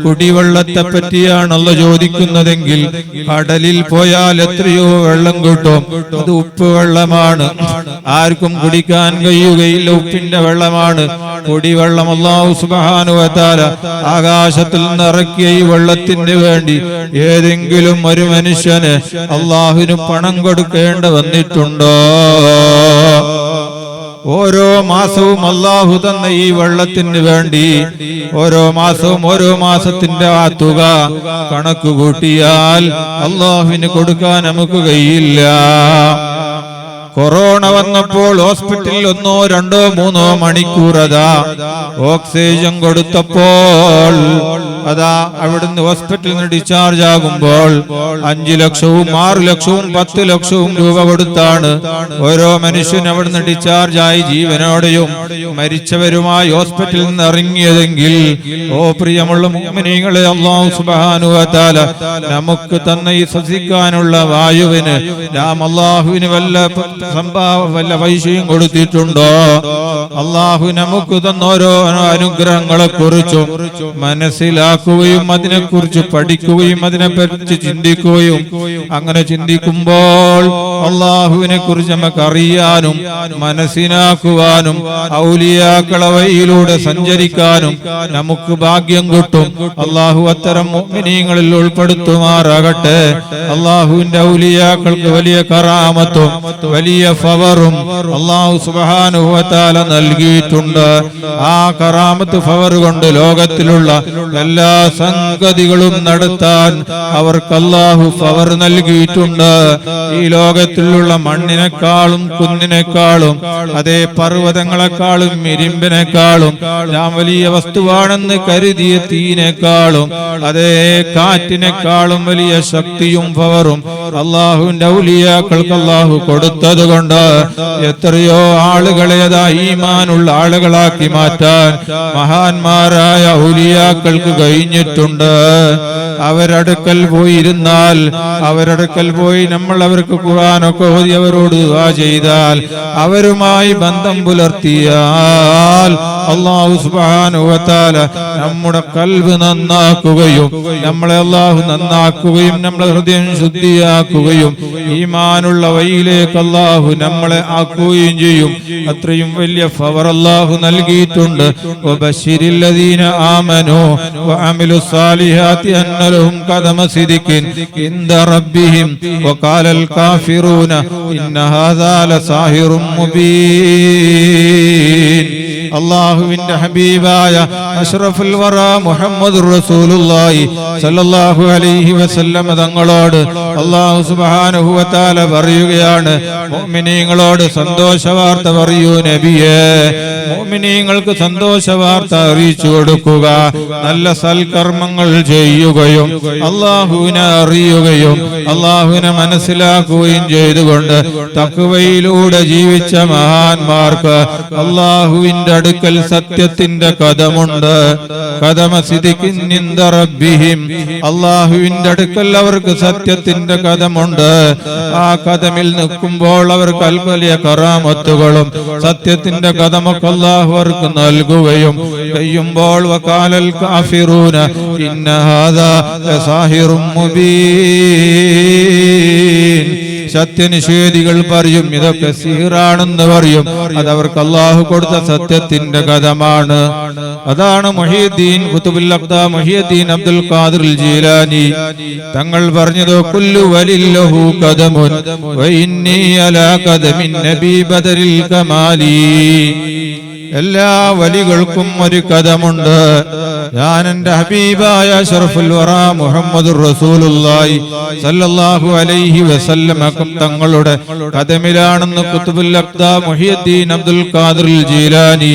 കുടിവെള്ളത്തെ പറ്റിയാണല്ലോ ചോദിക്കുന്നതെങ്കിൽ കടലിൽ പോയാൽ എത്രയോ വെള്ളം കിട്ടും. അത് ഉപ്പ് വെള്ളമാണ്, ആർക്കും കുടിക്കാൻ കഴിയുകയില്ല, ഉപ്പിന്റെ വെള്ളമാണ്. കുടിവെള്ളം അല്ലാഹു സുബ്ഹാനഹു വ തആല ആകാശത്തിൽ നിന്ന് ഇറക്കിയ ഈ വെള്ളത്തിന് വേണ്ടി ഏതെങ്കിലും ഒരു മനുഷ്യന് അല്ലാഹുവിന് പണം കൊടുക്കേണ്ടി വന്നിട്ടുണ്ടോ? ഓരോ മാസവും അല്ലാഹു തന്ന ഈ വെള്ളത്തിന് വേണ്ടി ഓരോ മാസത്തിന്റെ ആ തുക കണക്ക് കൂട്ടിയാൽ അല്ലാഹുവിന് കൊടുക്കാൻ നമുക്ക് കഴിയില്ല. കൊറോണ വന്നപ്പോൾ ഹോസ്പിറ്റലിൽ 1-2-3 മണിക്കൂർ അതാ ഓക്സിജൻ കൊടുത്തപ്പോൾ അതാ അവിടുന്ന് ഹോസ്പിറ്റലിൽ നിന്ന് ഡിസ്ചാർജ് ആകുമ്പോൾ 5 ലക്ഷവും 6 ലക്ഷവും 10 ലക്ഷവും രൂപ കൊടുത്താണ് ഓരോ മനുഷ്യനും അവിടുന്ന് ഡിസ്ചാർജ് ആയി ജീവനോടെയും മരിച്ചവരുമായി ഹോസ്പിറ്റലിൽ നിന്ന് ഇറങ്ങിയതെങ്കിൽ, ഓ പ്രിയമുള്ള മുഅ്മിനീങ്ങളെ, അല്ലാഹു സുബ്ഹാനഹു വ തആല നമുക്ക് തന്ന ഈ ശ്വസിക്കാനുള്ള വായുവിന് നാം അല്ലാഹുവിന് വല്ല പൈസയും കൊടുത്തിട്ടുണ്ടോ? അല്ലാഹു നമുക്ക് തന്ന ഓരോ അനുഗ്രഹങ്ങളെ കുറിച്ചും മനസ്സിലാക്കുകയും അതിനെക്കുറിച്ച് പഠിക്കുകയും അതിനെപ്പറ്റി ചിന്തിക്കുകയും, അങ്ങനെ ചിന്തിക്കുമ്പോൾ അല്ലാഹുവിനെ കുറിച്ച് നമുക്ക് അറിയാനും മനസ്സിലാക്കുവാനും ഔലിയാക്കളെ വഴിയിലൂടെ സഞ്ചരിക്കാനും നമുക്ക് ഭാഗ്യം കിട്ടും. അല്ലാഹു അത്തരം മുഅ്മിനീങ്ങളിൽ ഉൾപ്പെടുത്തുമാറാകട്ടെ. അല്ലാഹുവിന്റെ ഔലിയാക്കൾക്ക് വലിയ കറാമത്തും വലിയ ഫവറും അല്ലാഹു സുബ്ഹാനഹു വ തആല നൽകിയിട്ടുണ്ട്. ആ കറാമത്ത് ഫവർ കൊണ്ട് ലോകത്തിലുള്ള എല്ലാ സംഗതികളും നടത്താൻ അവർക്ക് അല്ലാഹു ഫവർ നൽകിയിട്ടുണ്ട്. ഈ ലോകത്തിലുള്ള മണ്ണിനെക്കാളും കുന്നിനേക്കാളും അതേ പർവ്വതങ്ങളെക്കാളും ഇരുമ്പിനേക്കാളും ഞാൻ വലിയ വസ്തുവാണെന്ന് കരുതിയ തീനേക്കാളും അതേ കാറ്റിനേക്കാളും വലിയ ശക്തിയും പവറും അല്ലാഹുവിന്റെ ഔലിയാക്കൾക്ക് അല്ലാഹു കൊടുത്തത് കൊണ്ട് എത്രയോ ആളുകളെ അതാ ഈമാനുള്ള ആളുകളാക്കി മാറ്റാൻ മഹാന്മാരായ ഔലിയാക്കൾക്ക് കഴിഞ്ഞിട്ടുണ്ട്. അവരടുക്കൽ പോയിരുന്നാൽ, അവരടുക്കൽ പോയി നമ്മൾ അവർക്ക് ഖുർആനൊക്കെ ഓതി അവരോട് ദുആ ചെയ്താൽ, അവരുമായി ബന്ധം പുലർത്തിയാൽ അല്ലാഹു സുബ്ഹാനഹു വ തആല നമ്മുടെ ഖൽബ് നന്നാക്കുകയും നമ്മളെ അല്ലാഹു നന്നാക്കുകയും നമ്മുടെ ഹൃദയം ശുദ്ധിയാക്കുകയും ഈമാനുള്ള വഴിയിലേക്ക് അല്ലാഹു നമ്മളെ ആക്കുകയും ചെയ്യും. അത്രയും വലിയ ഫവർ അല്ലാഹു നൽകിയിട്ടുണ്ട്. വബശിരിൽ ലദീന ആമനൂ വഅമിലുസ് സാലിഹാത്തി അന്ന ലഹും ഖദമ സിദ്ഖിൻ ഇൻദ റബ്ബിഹിം വഖാലൽ കാഫിറൂന ഇന്ന ഹാദാ ലസാഹിറും മുബീൻ. അല്ലാഹുവിന്റെ ഹബീബായ അഷ്റഫുൽ വറ മുഹമ്മദുർ റസൂലുള്ളാഹി സ്വല്ലല്ലാഹു അലൈഹി വസല്ലം തങ്ങളോട് അല്ലാഹു സുബ്ഹാനഹു വ തആല പറയുകയാണ്, മുഅ്മിനീങ്ങളോട് സന്തോഷ വാർത്ത പറയൂ നബിയേ. മുഅ്മിനീങ്ങൾക്ക് സന്തോഷ വാർത്ത അറിയിച്ചു കൊടുക്കുക. നല്ല സൽക്കർമ്മങ്ങൾ ചെയ്യുകയും അല്ലാഹുവിനെ അറിയുകയും അല്ലാഹുവിനെ മനസ്സിലാക്കുകയും ചെയ്തുകൊണ്ട് തഖ്വയിലൂടെ ജീവിച്ച മഹാന്മാർക്ക് അല്ലാഹുവിന്റെ അടുക്കൽ സത്യത്തിന്റെ കദമുണ്ട്. കദമ സിദ്ഖിൻ ഇൻദ റബ്ബിഹിം, അല്ലാഹുവിന്റെ അടുക്കൽ അവർക്ക് സത്യത്തിന്റെ കദമുണ്ട്. ആ കദമിൽ നിൽക്കുമ്പോൾ അവർക്ക് വലിയ കറാമത്തുകളും സത്യത്തിന്റെ കദമൊക്കെ അല്ലാഹു അവർക്ക് നൽകുകയും കഴിയുമ്പോൾ വഖാലൽ കാഫിറൂന ഇന്ന ഹാദാ ലസാഹിറും മുബീൻ, സത്യനിഷേധികൾ പറയും ഇതൊക്കെ സിഹിറാണെന്ന് പറയും. അതവർക്ക് അല്ലാഹു കൊടുത്ത സത്യത്തിന്റെ കദമാണ്. അതാണ് മുഹീദ്ദീൻ ഖുതുബുൽ അഖ്താ മുഹീദ്ദീൻ അബ്ദുൽ ഖാദിർ ജീലാനി തങ്ങൾ പറഞ്ഞത് കുല്ലു വലില്ലഹു ഖദമുൻ വ ഇന്നി അലാ ഖദമിൻ നബി ബദരിൽ കമാലി. എല്ലാ വലികൾക്കും ഒരു കദമുണ്ട്. ഞാൻ എൻ്റെ ഹബീബായ അഷ്റഫുൽ വറാ മുഹമ്മദുർ റസൂലുള്ളാഹി സല്ലല്ലാഹു അലൈഹി വസല്ലം തങ്ങളുടെ കദമിലാണെന്ന് ഖുതുബുൽ അഖ്താ മുഹീദ്ദീൻ അബ്ദുൽ ഖാദിർ ജീലാനി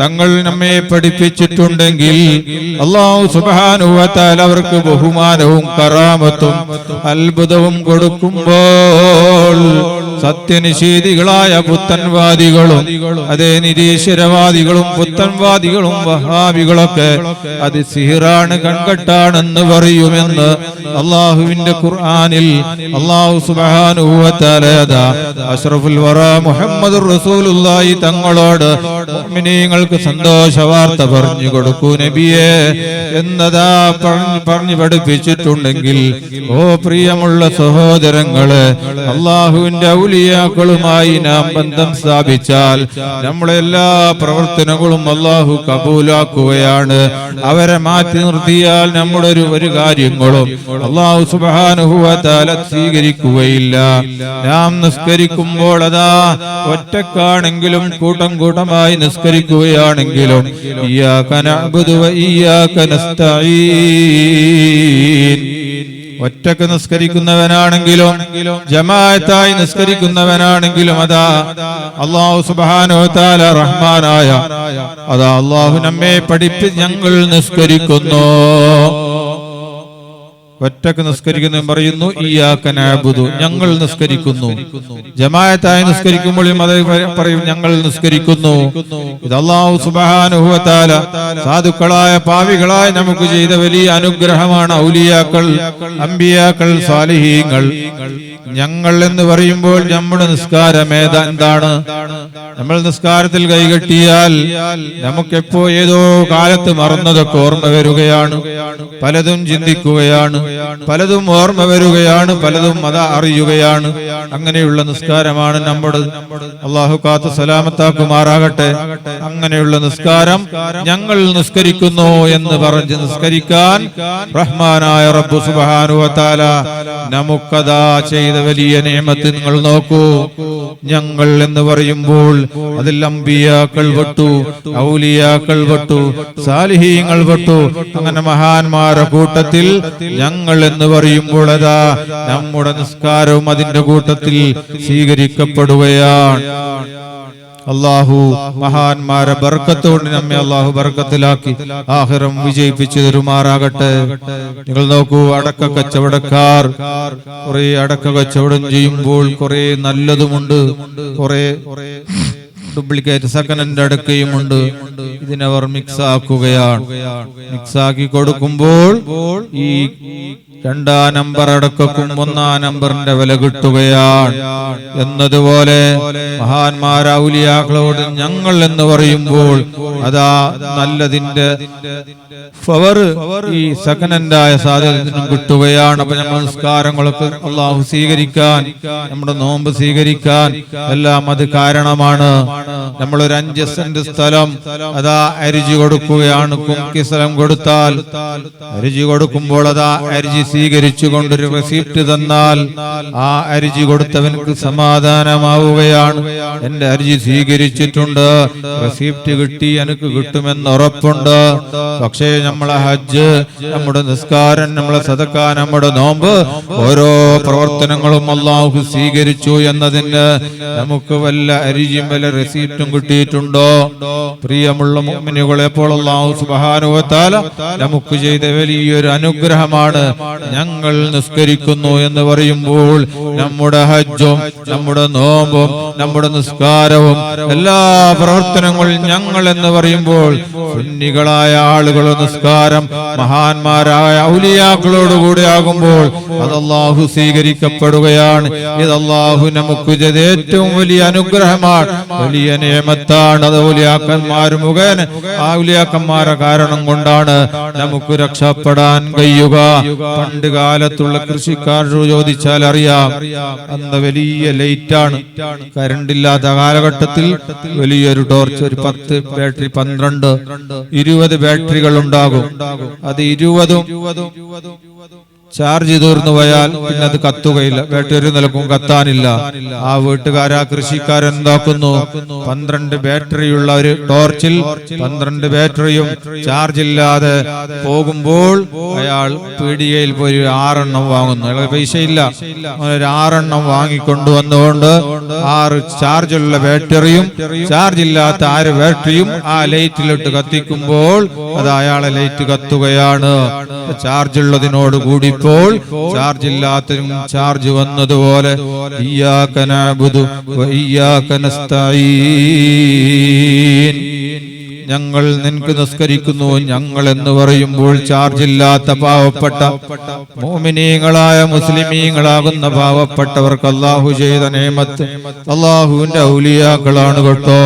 തങ്ങൾ നമ്മെ പഠിപ്പിച്ചിട്ടുണ്ടെങ്കിൽ അല്ലാഹു സുബ്ഹാനഹു വ തആല അവർക്ക് ബഹുമാനവും കറാമത്തും അത്ഭുതവും കൊടുക്കുമ്പോൾ സത്യനിഷേധികളായ പുത്തൻവാദികളും അതേ നിരീശ്വരവാദികളും പുത്തൻവാദികളും വഹാബികളൊക്കെ അത് സിഹിറാണ്, കൺകെട്ടാണെന്ന് പറയുമെന്ന് അള്ളാഹുവിന്റെ ഖുർആനിൽ അല്ലാഹു സുബ്ഹാനഹു വ തആല അഷ്റഫുൽ വറാ മുഹമ്മദുർ റസൂലുള്ളാഹി തങ്ങളോട് മുഅ്മിനീങ്ങൾക്ക് സന്തോഷ വാർത്ത പറഞ്ഞു കൊടുക്കൂ നബിയേ എന്നതാ പറഞ്ഞു പഠിപ്പിച്ചിട്ടുണ്ടെങ്കിൽ, ഓ പ്രിയമുള്ള സഹോദരങ്ങളെ, അള്ളാഹുവിന്റെ ഔലിയാക്കളുമായി നാം ബന്ധം സ്ഥാപിച്ചാൽ നമ്മളെ എല്ലാ പ്രവർത്തനങ്ങളും അല്ലാഹു കബൂലാക്കുകയാണ്. അവരെ മാറ്റി നിർത്തിയാൽ നമ്മുടെ ഒരു കാര്യങ്ങളും അല്ലാഹു സുബ്ഹാനഹു വ തആല സ്വീകരിക്കുകയില്ല. നാം നിസ്കരിക്കുമ്പോൾ അതാ ഒറ്റക്കാണെങ്കിലും കൂട്ടം കൂട്ടമായി നിസ്കരിക്കുകയാണെങ്കിലും ഇയ്യാക നഅ്ബുദു വ ഇയ്യാക നസ്തഈൻ, ഒറ്റക്ക് നിസ്കരിക്കുന്നവനാണെങ്കിലും ജമാഅത്തായി നിസ്കരിക്കുന്നവനാണെങ്കിലും അതാ അല്ലാഹു സുബ്ഹാനഹു വ തആല റഹ്മാനായ അതാ അല്ലാഹു നമ്മെ പഠിപ്പിച്ച് ഞങ്ങൾ നിസ്കരിക്കുന്നു. ഒറ്റക്ക് നിസ്കരിക്കുന്നു പറയുന്നു ഇയ്യാക നഅ്ബുദു, ഞങ്ങൾ നിസ്കരിക്കുന്നു. ജമാഅത്തായി നിസ്കരിക്കുമ്പോൾ പറയും ഞങ്ങൾ നിസ്കരിക്കുന്നു. ഇത് അല്ലാഹു സുബ്ഹാനഹു വ തആല സാധുക്കളായ പാവികളായ നമുക്ക് ചെയ്ത വലിയ അനുഗ്രഹമാണ്. ഔലിയാക്കൾ, അമ്പിയാക്കൾ, സാലിഹീങ്ങൾ. ഞങ്ങൾ എന്ന് പറയുമ്പോൾ നമ്മുടെ നിസ്കാരം എന്താണ്? നമ്മൾ നിസ്കാരത്തിൽ കൈകെട്ടിയാൽ നമുക്കെപ്പോ ഏതോ കാലത്ത് മറന്നതൊക്കെ ഓർമ്മ വരികയാണ്, പലതും ചിന്തിക്കുകയാണ്, പലതും ഓർമ്മ വരികയാണ്, പലതും അത് അറിയുകയാണ്. അങ്ങനെയുള്ള നിസ്കാരമാണ് നമ്മുടെ. അല്ലാഹു കാത്ത് സലാമത്താക്കുമാറാകട്ടെ. അങ്ങനെയുള്ള നിസ്കാരം ഞങ്ങൾ നിസ്കരിക്കുന്നു എന്ന് പറഞ്ഞ് നിസ്കരിക്കാൻ റഹ്മാനായ റബ്ബ് സുബ്ഹാനഹു വ തആല നമുക്കതാ ചെയ്ത വലിയ നിഅമത്ത് നിങ്ങൾ നോക്കൂ. ഞങ്ങൾ എന്ന് പറയുമ്പോൾ അതിൽ അമ്പിയാക്കൾ പെട്ടു, ഔലിയാക്കൾ പെട്ടു, സാലിഹീങ്ങൾ പെട്ടു. അങ്ങനെ മഹാന്മാരുടെ കൂട്ടത്തിൽ ഞങ്ങൾ എന്ന് പറയുമ്പോൾ അതാ നമ്മുടെ നിസ്കാരവും അതിന്റെ കൂട്ടത്തിൽ സ്വീകരിക്കപ്പെടുകയാണ്. അല്ലാഹു മഹാന്മാരെ ബർക്കത്തോട് നമ്മെ അല്ലാഹു ബർക്കത്തിലാക്കി ആഖിറം വിജയിപ്പിച്ചു തരുമാറാകട്ടെ. നിങ്ങൾ നോക്കൂ, അടക്ക കച്ചവടക്കാർ കുറെ അടക്ക കച്ചവടം ചെയ്യുമ്പോൾ കുറെ നല്ലതുമുണ്ട്, കുറെ ഡ്യൂപ്ലിക്കേറ്റ് സെക്കൻഡ് അടക്കയുമുണ്ട്. ഇതിനവർ മിക്സ് ആക്കുകയാണ്. മിക്സ് ആക്കി കൊടുക്കുമ്പോൾ ഈ രണ്ടാം നമ്പർ അടക്കും ഒന്നാം നമ്പറിന്റെ വില കിട്ടുകയാണ്. എന്നതുപോലെ മഹാന്മാർ ഔലിയാക്കളോട് ഞങ്ങൾ എന്ന് പറയുമ്പോൾ അതാ നല്ലതിന്റെ പവർ ഈ സെക്കൻഡായ സാധ്യതത്തിനും കിട്ടുകയാണ്. അപ്പൊ നമ്മൾ നിസ്കാരങ്ങളൊക്കെ അല്ലാഹു സ്വീകരിക്കാൻ, നമ്മുടെ നോമ്പ് സ്വീകരിക്കാൻ എല്ലാം അത് കാരണമാണ്. നമ്മളൊരു 5 സെന്റ് സ്ഥലം അതാ അരിജി കൊടുക്കുകയാണ്. കുംകി സ്ഥലം കൊടുത്താൽ അരിജി കൊടുക്കുമ്പോൾ അതാ അരിജി സ്വീകരിച്ചുകൊണ്ടൊരു റെസിപ്റ്റ് തന്നാൽ ആ അരിജി കൊടുത്തവനക്ക് സമാധാനമാവുകയാണ്. എന്റെ അരിജി സ്വീകരിച്ചിട്ടുണ്ട്, റെസിപ്റ്റ് കിട്ടി, എനിക്ക് കിട്ടുമെന്ന് ഉറപ്പുണ്ട്. പക്ഷേ നമ്മളെ ഹജ്ജ്, നമ്മുടെ നിസ്കാരം, നമ്മളെ സദക്ക, നമ്മുടെ നോമ്പ്, ഓരോ പ്രവർത്തനങ്ങളും അല്ലാഹു സ്വീകരിച്ചു എന്നതിന് നമുക്ക് വല്ല അരിജിയും വല്ല റെസിപ്റ്റും കിട്ടിയിട്ടുണ്ടോ? പ്രിയമുള്ള മുഅ്മിനുകളെ, അപ്പോൾ അല്ലാഹു സുബ്ഹാനഹു വ തആല നമുക്ക് ചെയ്ത വലിയൊരു അനുഗ്രഹമാണ് ഞങ്ങൾ നിസ്കരിക്കുന്നു എന്ന് പറയുമ്പോൾ നമ്മുടെ ഹജ്ജും നമ്മുടെ നോമ്പും നമ്മുടെ നിസ്കാരവും എല്ലാ പ്രവർത്തനങ്ങളും ഞങ്ങൾ എന്ന് പറയുമ്പോൾ സുന്നികളായ ആളുകൾ നിസ്കാരം മഹാന്മാരായ ഔലിയാക്കളോടുകൂടി ആകുമ്പോൾ അത് അല്ലാഹു സ്വീകരിക്കപ്പെടുകയാണ്. ഇത് അല്ലാഹു നമുക്ക് ചെയ്ത ഏറ്റവും വലിയ അനുഗ്രഹമാണ്, വലിയ നിഅമത്താണ്. അത് ഔലിയാക്കന്മാർ മുഖേന ആ ഔലിയാക്കന്മാരെ കാരണം കൊണ്ടാണ് നമുക്ക് രക്ഷപ്പെടാൻ കഴിയുക. പണ്ട് കാലത്തുള്ള കൃഷിക്കാരോട് ചോദിച്ചാൽ അറിയാം, അന്ന് വലിയ ലൈറ്റാണ്. കരണ്ടില്ലാത്ത കാലഘട്ടത്തിൽ വലിയൊരു ടോർച്ച്, ഒരു 10 ബാറ്ററി, 12, 20 ബാറ്ററികൾ ഉണ്ടാകും. അത് 20 ചാർജ് തീർന്നു പോയാൽ പിന്നെ അത് കത്തുകയില്ല, ബാറ്ററി നിലക്കും കത്താനില്ല. ആ വീട്ടുകാരാ കൃഷിക്കാരെന്താക്കുന്നു, 12 ബാറ്ററിയുള്ള ഒരു ടോർച്ചിൽ 12 ബാറ്ററിയും ചാർജ് ഇല്ലാതെ പോകുമ്പോൾ അയാൾ പീടികയിൽ പോയി 6 എണ്ണം വാങ്ങുന്നു. അയാൾ പൈസയില്ല, ഒരു 6 എണ്ണം വാങ്ങിക്കൊണ്ടുവന്നുകൊണ്ട് 6 ചാർജുള്ള ബാറ്ററിയും ചാർജ് ഇല്ലാത്ത 6 ബാറ്ററിയും ആ ലൈറ്റിലിട്ട് കത്തിക്കുമ്പോൾ അത് അയാളെ ലൈറ്റ് കത്തുകയാണ്. ചാർജ് ഉള്ളതിനോട് കൂടി ചാർജ് ഇല്ലാത്തതിനും ചാർജ് വന്നതുപോലെ ഇയ്യാക നഅ്ബുദു വ ഇയ്യാക നസ്തഈൻ, ഞങ്ങൾ നിനക്ക് നിസ്കരിക്കുന്നു ഞങ്ങൾ എന്ന് പറയുമ്പോൾ ചാർജ് ഇല്ലാത്ത പാവപ്പെട്ട മുഅ്മിനീങ്ങളായ മുസ്ലിമീങ്ങളാകുന്ന പാവപ്പെട്ടവർക്ക് അല്ലാഹു ചെയ്ത നിഅമത്ത് അല്ലാഹുവിന്റെ ഔലിയാക്കളാണ് കേട്ടോ.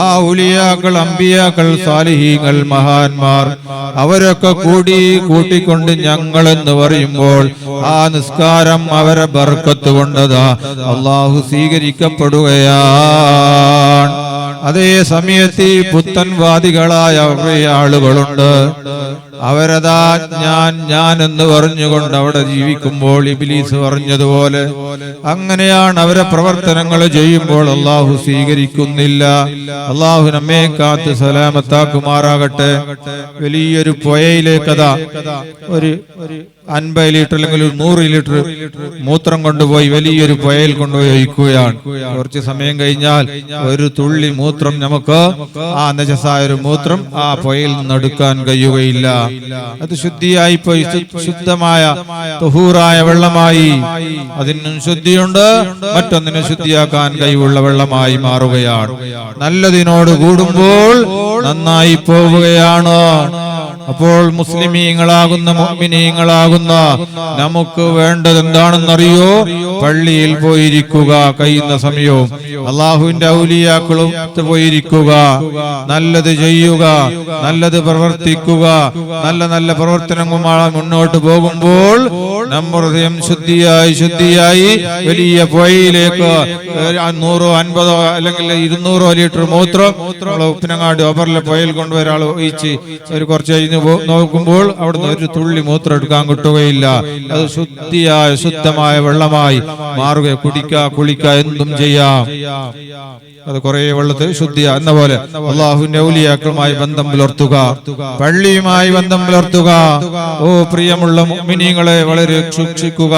ആ ഔലിയാക്കൾ, അമ്പിയാക്കൾ, സാലിഹീങ്ങൾ, മഹാന്മാർ അവരൊക്കെ കൂട്ടിക്കൊണ്ട് ഞങ്ങൾ എന്ന് പറയുമ്പോൾ ആ നിസ്കാരം അവരെ ബർക്കത്ത് കൊണ്ടതാ അല്ലാഹു സ്വീകരിക്കപ്പെടുകയാണ്. അതേ സമയത്ത് ഈ പുത്തൻവാദികളായ ആളുകളുണ്ട്. അവരതാ ഞാൻ എന്ന് പറഞ്ഞുകൊണ്ട് അവിടെ ജീവിക്കുമ്പോൾ ഇബ്ലീസ് പറഞ്ഞതുപോലെ അങ്ങനെയാണ് അവരെ പ്രവർത്തനങ്ങൾ ചെയ്യുമ്പോൾ അല്ലാഹു സ്വീകരിക്കുന്നില്ല. അല്ലാഹു നമ്മെ കാത്ത് സലാമത്താക്കുമാറാകട്ടെ. വലിയൊരു പുഴയിലേക്കതാ ഒരു 50 ലിറ്റർ അല്ലെങ്കിൽ 100 ലിറ്റർ മൂത്രം കൊണ്ടുപോയി വലിയൊരു പുഴയിൽ കൊണ്ടുപോയി ഒഴിക്കുകയാണ്. കുറച്ച് സമയം കഴിഞ്ഞാൽ ഒരു തുള്ളി മൂത്രം നമുക്ക് ആ നജസായ ഒരു മൂത്രം ആ പുഴയിൽ നിന്ന് എടുക്കാൻ കഴിയുകയില്ല. അത് ശുദ്ധിയായി പോയി, ശുദ്ധമായ തുഹൂറായ വെള്ളമായി. അതിനും ശുദ്ധിയുണ്ട്, മറ്റൊന്നിനെ ശുദ്ധിയാക്കാൻ കഴിവുള്ള വെള്ളമായി മാറുകയാണ്. നല്ലതിനോട് കൂടുമ്പോൾ നന്നായി പോവുകയാണ്. അപ്പോൾ മുസ്ലിമീങ്ങളാകുന്ന മുഅ്മിനീങ്ങളാകുന്ന നമുക്ക് വേണ്ടത് എന്താണെന്നറിയോ? പള്ളിയിൽ പോയിരിക്കുക, കഴിയുന്ന സമയവും അല്ലാഹുവിന്റെ ഔലിയാക്കളും പോയിരിക്കുക, നല്ലത് ചെയ്യുക, നല്ലത് പ്രവർത്തിക്കുക. നല്ല നല്ല പ്രവർത്തനങ്ങളുമായി മുന്നോട്ട് പോകുമ്പോൾ നമ്മുടെ ഹൃദയം ശുദ്ധിയായി വലിയ പുഴയിലേക്ക് 100, 50 അല്ലെങ്കിൽ 200 ലിറ്റർ മൂത്രം ഉപ്പിനങ്ങാടി ഒബറിലെ പുഴയിൽ കൊണ്ടുപോയി ഒരാൾ ഒഴിച്ച് ഒരു കുറച്ച് കഴിഞ്ഞ് നോക്കുമ്പോൾ അവിടുന്ന് ഒരു തുള്ളി മൂത്രം എടുക്കാൻ കിട്ടുകയില്ല. അത് ശുദ്ധമായ വെള്ളമായി മാറുക. കുളിക്ക എന്തും ചെയ്യാം. അത് കുറെ വെള്ളത്തിൽ ശുദ്ധിയ എന്ന പോലെ അല്ലാഹുവിന്റെ ഔലിയാക്കളുമായി ബന്ധം പുലർത്തുക, പള്ളിയുമായി ബന്ധം പുലർത്തുക. ഓ പ്രിയമുള്ള മുഅ്മിനീങ്ങളെ, വളരെ സൂക്ഷിക്കുക.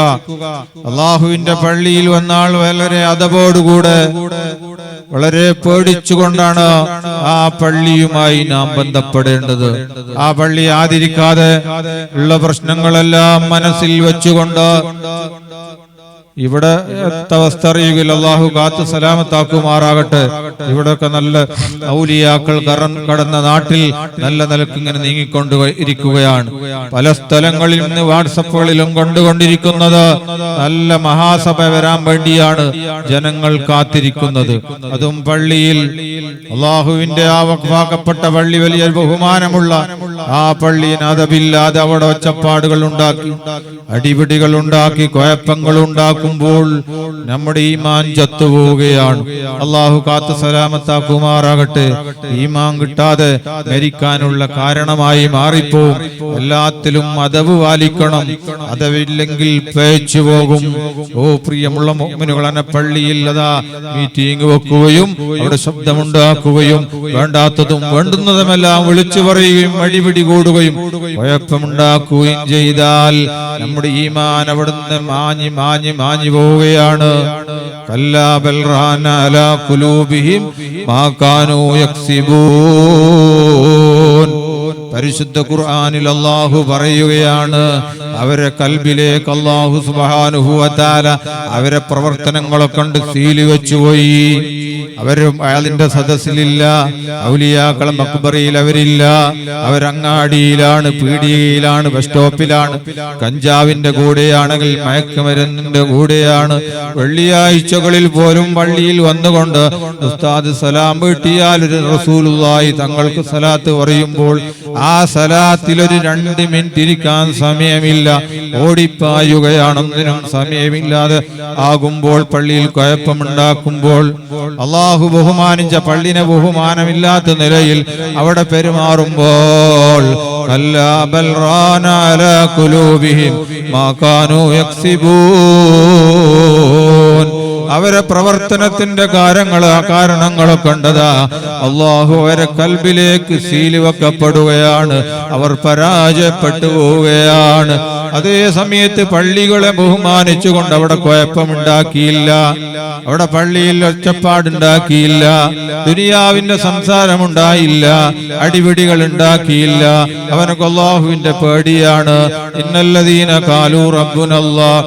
അല്ലാഹുവിന്റെ പള്ളിയിൽ വന്നാൽ വളരെ അദബോടുകൂടെ വളരെ പേടിച്ചുകൊണ്ടാണ് ആ പള്ളിയുമായി നാം ബന്ധപ്പെടേണ്ടത്. ആ പള്ളി ആദരിക്കാതെ ഉള്ള പ്രശ്നങ്ങളെല്ലാം മനസ്സിൽ വെച്ചുകൊണ്ട് ഇവിടെ അവസ്ഥ അറിയുകയിൽ അല്ലാഹു കാത്തു സലാമത്താക്കുമാറാകട്ടെ. ഇവിടെയൊക്കെ നല്ല ഔലിയാക്കൾ കടന്ന നാട്ടിൽ നല്ല നിലക്ക് ഇങ്ങനെ നീങ്ങിക്കൊണ്ട് ഇരിക്കുകയാണ്. പല സ്ഥലങ്ങളിൽ നിന്ന് വാട്സപ്പുകളിലും കണ്ടുകൊണ്ടിരിക്കുന്നത് നല്ല മഹാസഭ വരാൻ വേണ്ടിയാണ് ജനങ്ങൾ കാത്തിരിക്കുന്നത്. അതും പള്ളിയിൽ അല്ലാഹുവിന്റെ ആ വഖഫാക്കപ്പെട്ട പള്ളി, വലിയ ബഹുമാനമുള്ള ആ പള്ളിയിൽ അതബില്ലാതെ അവിടെ ഒച്ചപ്പാടുകൾ ഉണ്ടാക്കി, അടിപിടികൾ ഉണ്ടാക്കി, കുഴപ്പങ്ങൾ ഉണ്ടാക്കുമ്പോൾ നമ്മുടെ ഈമാൻ ചത്തുപോവുകയാണ്. അല്ലാഹു കാത്തു സലാമത്താക്കുമാറാകട്ടെ. ഈമാൻ കിട്ടാതെ മരിക്കാനുള്ള കാരണമായി മാറിപ്പോവും. എല്ലാത്തിലും അദബ് പാലിക്കണം, അതവില്ലെങ്കിൽ പേച്ചു പോകും. ഓ പ്രിയമുള്ള മുഅ്മിനുകളെ, പള്ളിയിൽ അതാ മീറ്റിംഗ് വെക്കുകയും അവിടെ ശബ്ദമുണ്ടാക്കുകയും വേണ്ടാത്തതും വേണ്ടുന്നതുമെല്ലാം വിളിച്ചു പറയുകയും അടിപിടി കൂടുകയും കുഴപ്പമുണ്ടാക്കുകയും ചെയ്താൽ നമ്മുടെ ഈമാൻ അവിടുന്ന് മാഞ്ഞു പോവുകയാണ്. കല്ലാ ബൽ റാന അലാ ഖുലൂബിഹിം മാ കാനൂ യക്സിബൂൻ. പരിശുദ്ധ ഖുർആനിൽ അല്ലാഹു പറയുകയാണ്, അവരെ കൽബിലേക്ക് അല്ലാഹു സുബ്ഹാനഹു വ തആല അവരെ പ്രവർത്തനങ്ങളെ കൊണ്ട് സീൽ വെച്ചുപോയി. അവരും അയാളിന്റെ സദസ്സിലില്ല, ഔലിയാക്കളെ മക്ബറയിൽ അവരില്ല. അവരങ്ങാടിയിലാണ്, പീടികയിലാണ്, ബസ് സ്റ്റോപ്പിലാണ്, കഞ്ചാവിന്റെ കൂടെയാണെങ്കിൽ മയക്കുമരുന്നിന്റെ കൂടെയാണ്. വെള്ളിയാഴ്ചകളിൽ പോലും പള്ളിയിൽ വന്നുകൊണ്ട് ഉസ്താദ് സലാം വീട്ടിയാൽ ഒരു റസൂലുള്ളാഹി തങ്ങൾക്ക് സലാത്ത് പറയുമ്പോൾ ആ സലാത്തിൽ ഒരു 2 മിനിറ്റ് ഇരിക്കാൻ സമയമില്ല, ഓടിപ്പായുകയാണെന്നതിനും സമയമില്ലാതെ ആകുമ്പോൾ, പള്ളിയിൽ കുഴപ്പമുണ്ടാക്കുമ്പോൾ അള്ളാഹു ബഹുമാനിച്ച പള്ളിനെ ബഹുമാനമില്ലാത്ത നിലയിൽ അവിടെ പെരുമാറുമ്പോൾ കല്ലാ ബൽ റാന അലാ ഖുലൂബിഹിം മാ കാനൂ യക്സിബൂൻ. അവരെ പ്രവർത്തനത്തിന്റെ കാരണങ്ങളൊക്കെ കണ്ടതാ അള്ളാഹു അവരെ കൽബിലേക്ക് സീല് വെക്കപ്പെടുകയാണ്. അവർ പരാജയപ്പെട്ടു പോവുകയാണ്. അതേ സമയത്ത് പള്ളികളെ ബഹുമാനിച്ചുകൊണ്ട് അവിടെ കുഴപ്പമുണ്ടാക്കിയില്ല, അവിടെ പള്ളിയിൽ ഒച്ചപ്പാടുണ്ടാക്കിയില്ല, ദുനിയാവിന്റെ സംസാരമുണ്ടായില്ല, അടിപിടികൾ ഉണ്ടാക്കിയില്ല. അവനക്ക് അല്ലാഹുവിന്റെ പേടിയാണ്. ഇന്നല്ലദീന ഖാലൂ റബ്ബുനല്ലാഹ്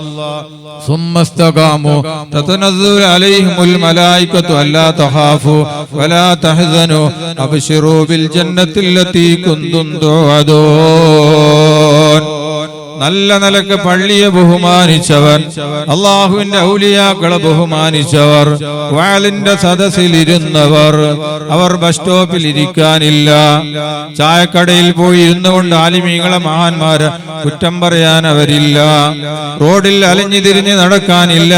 ثم استقاموا تتنزل عليهم الملائكة ألا تخافوا ولا تحزنوا أبشروا بالجنة التي كنتم توعدون. നല്ല നിലക്ക് പള്ളിയെ ബഹുമാനിച്ചവർ, അള്ളാഹുവിന്റെ ഔലിയാക്കളെ ബഹുമാനിച്ചവർ, വാലിന്റെ സദസ്സിലിരുന്നവർ, അവർ ബസ് സ്റ്റോപ്പിൽ ഇരിക്കാനില്ല, ചായക്കടയിൽ പോയി ഇരുന്നുകൊണ്ട് ആലിമീങ്ങളെ മഹാന്മാരെ കുറ്റം പറയാൻ അവരില്ല, റോഡിൽ അലഞ്ഞു തിരിഞ്ഞ് നടക്കാനില്ല.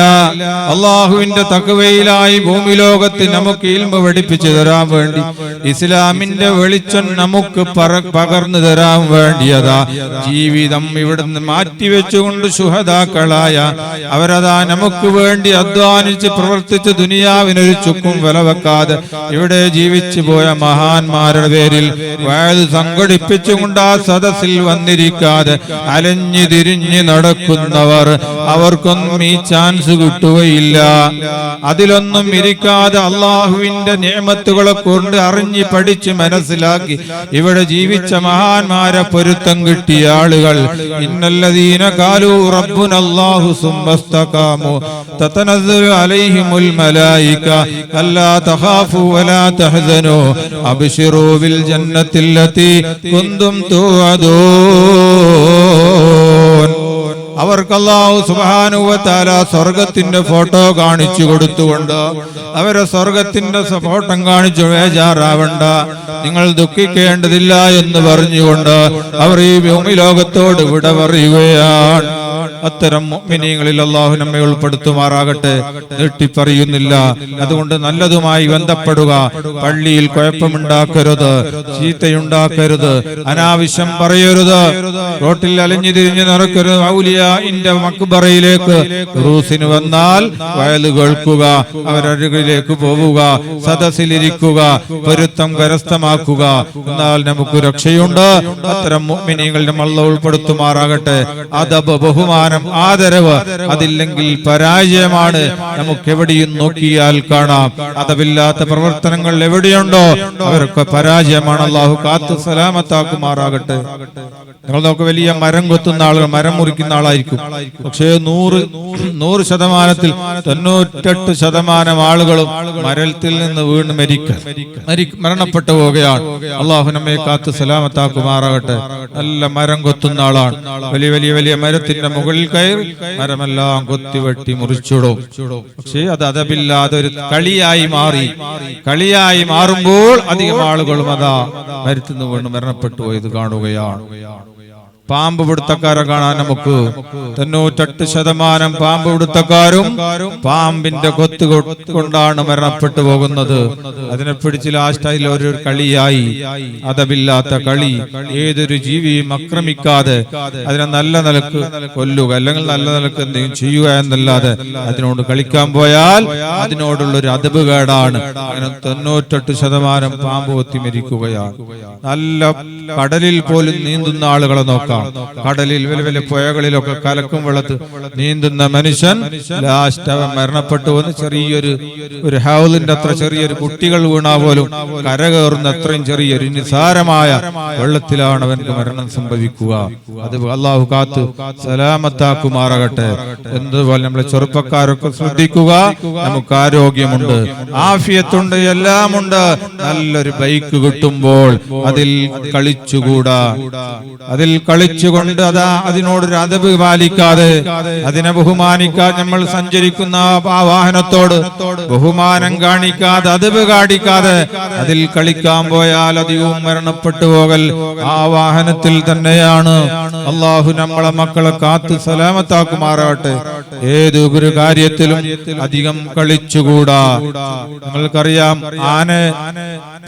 അള്ളാഹുവിന്റെ തഖ്വയിലായി ഭൂമി ലോകത്ത് നമുക്ക് ഇൽമ പഠിപ്പിച്ചു തരാൻ വേണ്ടി, ഇസ്ലാമിന്റെ വെളിച്ചം നമുക്ക് പകർന്നു തരാൻ വേണ്ടിയതാ ജീവിതം ഇവിടെ മാറ്റിവെച്ചുകൊണ്ട് ശുഹദാക്കളായ അവരതാ നമുക്ക് വേണ്ടി അധ്വാനിച്ച് പ്രവർത്തിച്ച് ദുനിയാവിനൊരു ചുക്കും വില വെക്കാതെ ഇവിടെ ജീവിച്ചു പോയ മഹാന്മാരുടെ പേരിൽ വയത് സംഘടിപ്പിച്ചുകൊണ്ട് ആ സദസ്സിൽ വന്നിരിക്കാതെ അലഞ്ഞു തിരിഞ്ഞ് നടക്കുന്നവർ, അവർക്കൊന്നും ഈ ചാൻസ് കിട്ടുകയില്ല. അതിലൊന്നും ഇരിക്കാതെ അള്ളാഹുവിന്റെ നിഅമത്തുകളെ കൊണ്ട് അറിഞ്ഞ് പഠിച്ച് മനസ്സിലാക്കി ഇവിടെ ജീവിച്ച മഹാന്മാരെ പൊരുത്തം കിട്ടിയ ആളുകൾ ഇന്നല്ലദീന ഖാലൂ റബ്ബുനല്ലാഹു സുമ്മ ഇസ്തഖാമു തതനസ്സലു അലൈഹിമുൽ മലായിക അല്ലാ തഖാഫു വലാ തഹ്സനു അബ്ശിറൂ ബിൽ ജന്നത്തില്ലതി കുന്തും തുഅദൂൻ. അവർക്ക് അല്ലാഹു സുബ്ഹാനഹു വ തആല സ്വർഗ്ഗത്തിന്റെ ഫോട്ടോ കാണിച്ചു കൊടുത്തുകൊണ്ട് അവരെ സ്വർഗ്ഗത്തിന്റെ ഫോട്ടോ കാണിച്ചു ബേജാറാവണ്ട, നിങ്ങൾ ദുഃഖിക്കേണ്ടതില്ല എന്ന് പറഞ്ഞുകൊണ്ട് അവർ ഈ ഭൂമി ലോകത്തോട് വിട പറയുകയാണ്. അത്തരം മുഅ്മിനീങ്ങളിൽ അല്ലാഹു നമ്മെ ഉൾപ്പെടുത്തുമാറാകട്ടെ. നീട്ടിപ്പറയുന്നില്ല. അതുകൊണ്ട് നല്ലതുമായി ബന്ധപ്പെടുക. പള്ളിയിൽ കുഴപ്പമുണ്ടാക്കരുത്, ചീത്തയുണ്ടാക്കരുത്, അനാവശ്യം പറയരുത്, റോട്ടിൽ അലഞ്ഞു തിരിഞ്ഞു നടക്കരുത്. ഔലിയാഇന്റെ മക്ബറയിലേക്ക് റൂസിന് വന്നാൽ വയല് കേൾക്കുക, അവരരികിലേക്ക് പോവുക, സദസ്സിലിരിക്കുക, പൊരുത്തം കരസ്ഥമാക്കുക. എന്നാൽ നമുക്ക് രക്ഷയുണ്ട്. അത്തരം മുഅ്മിനീങ്ങളിൽ നമ്മൾ അല്ലാഹു ഉൾപ്പെടുത്തുമാറാകട്ടെ. അദബ്, ബഹുമാനം, ആദരവ് അതില്ലെങ്കിൽ പരാജയമാണ്. നമുക്ക് എവിടെയും നോക്കിയാൽ കാണാം. അതവില്ലാത്ത പ്രവർത്തനങ്ങൾ എവിടെയുണ്ടോ അവർക്ക് പരാജയമാണ്. അല്ലാഹു കാത്തു സലാമത്താക്കുമാറാകട്ടെ. നിങ്ങൾ നോക്ക്, വലിയ മരം കൊത്തുന്ന ആളുകൾ, മരം മുറിക്കുന്ന ആളായിരിക്കും. പക്ഷേ 100% 98% ആളുകളും മരത്തിൽ നിന്ന് വീണ് മരണപ്പെട്ടു പോവുകയാണ്. അള്ളാഹു നമ്മെ കാത്ത് സലാമത്താക്കുമാറാകട്ടെ. നല്ല മരം കൊത്തുന്ന ആളാണ്. വലിയ വലിയ വലിയ മരത്തിന്റെ മുകളിൽ കയറി മരമെല്ലാം കൊത്തിവെട്ടി മുറിച്ചിടും. പക്ഷേ അത് അതബില്ലാതെ ഒരു കളിയായി മാറുമ്പോൾ അധികം ആളുകളും അതാ മരത്തിൽ നിന്ന് വീണ് മരണപ്പെട്ടു പോയത് കാണുകയാണ്. പാമ്പ് പിടുത്തക്കാരെ കാണാൻ നമുക്ക് 98% പാമ്പ് പിടുത്തക്കാരും പാമ്പിന്റെ കൊത്ത് കൊണ്ടാണ് മരണപ്പെട്ടു പോകുന്നത്. അതിനെ പിടിച്ച് ലാസ്റ്റ് ഒരു കളിയായി, അതബില്ലാത്ത കളി. ഏതൊരു ജീവിയും ആക്രമിക്കാതെ അതിനെ നല്ല നിലക്ക് കൊല്ലുക, അല്ലെങ്കിൽ നല്ല നിലക്ക് എന്തെങ്കിലും ചെയ്യുക എന്നല്ലാതെ അതിനോട് കളിക്കാൻ പോയാൽ അതിനോടുള്ളൊരു അതബ് കേടാണ്. അങ്ങനെ 98% പാമ്പ് കൊത്തി മരിക്കുകയാണ്. നല്ല കടലിൽ പോലും നീന്തുന്ന ആളുകളെ നോക്കാം. കടലിൽ വലിയ വലിയ പുഴകളിലൊക്കെ കലക്കും വെള്ളത്ത് നീന്തുന്ന മനുഷ്യൻ ലാസ്റ്റ് അവൻ മരണപ്പെട്ടു വന്ന് ചെറിയൊരു ഹൗലിന്റെ അത്ര ചെറിയൊരു കുട്ടികൾ വീണാ പോലും കരകയറുന്ന അത്രയും ചെറിയൊരു നിസാരമായ വെള്ളത്തിലാണ് അവൻക്ക് മരണം സംഭവിക്കുക. അത് അള്ളാഹു കാത്ത് സലാമത്താക്കുമാറാകട്ടെ. എന്തുപോലെ നമ്മളെ ചെറുപ്പക്കാരൊക്കെ ശ്രദ്ധിക്കുക. നമുക്ക് ആരോഗ്യമുണ്ട്, ആഫിയത്തുണ്ട്, എല്ലാമുണ്ട്. നല്ലൊരു ബൈക്ക് കിട്ടുമ്പോൾ അതിൽ കളിച്ചുകൂടാ. അതിൽ കളിച്ചുകൊണ്ട് അതിനോടൊരു അദബ് പാലിക്കാതെ, അതിനെ ബഹുമാനിക്കാതെ, നമ്മൾ സഞ്ചരിക്കുന്ന ആ വാഹനത്തോട് ബഹുമാനം കാണിക്കാതെ, അദബ് കാണിക്കാതെ അതിൽ കളിക്കാൻ പോയാൽ അധികവും മരണപ്പെട്ടു പോകൽ ആ വാഹനത്തിൽ തന്നെയാണ്. അള്ളാഹു നമ്മളെ മക്കളെ കാത്ത് സലാമത്താക്കുമാറാകട്ടെ. ഏതൊരു കാര്യത്തിലും അധികം കളിച്ചുകൂടാ. നിങ്ങൾക്കറിയാം,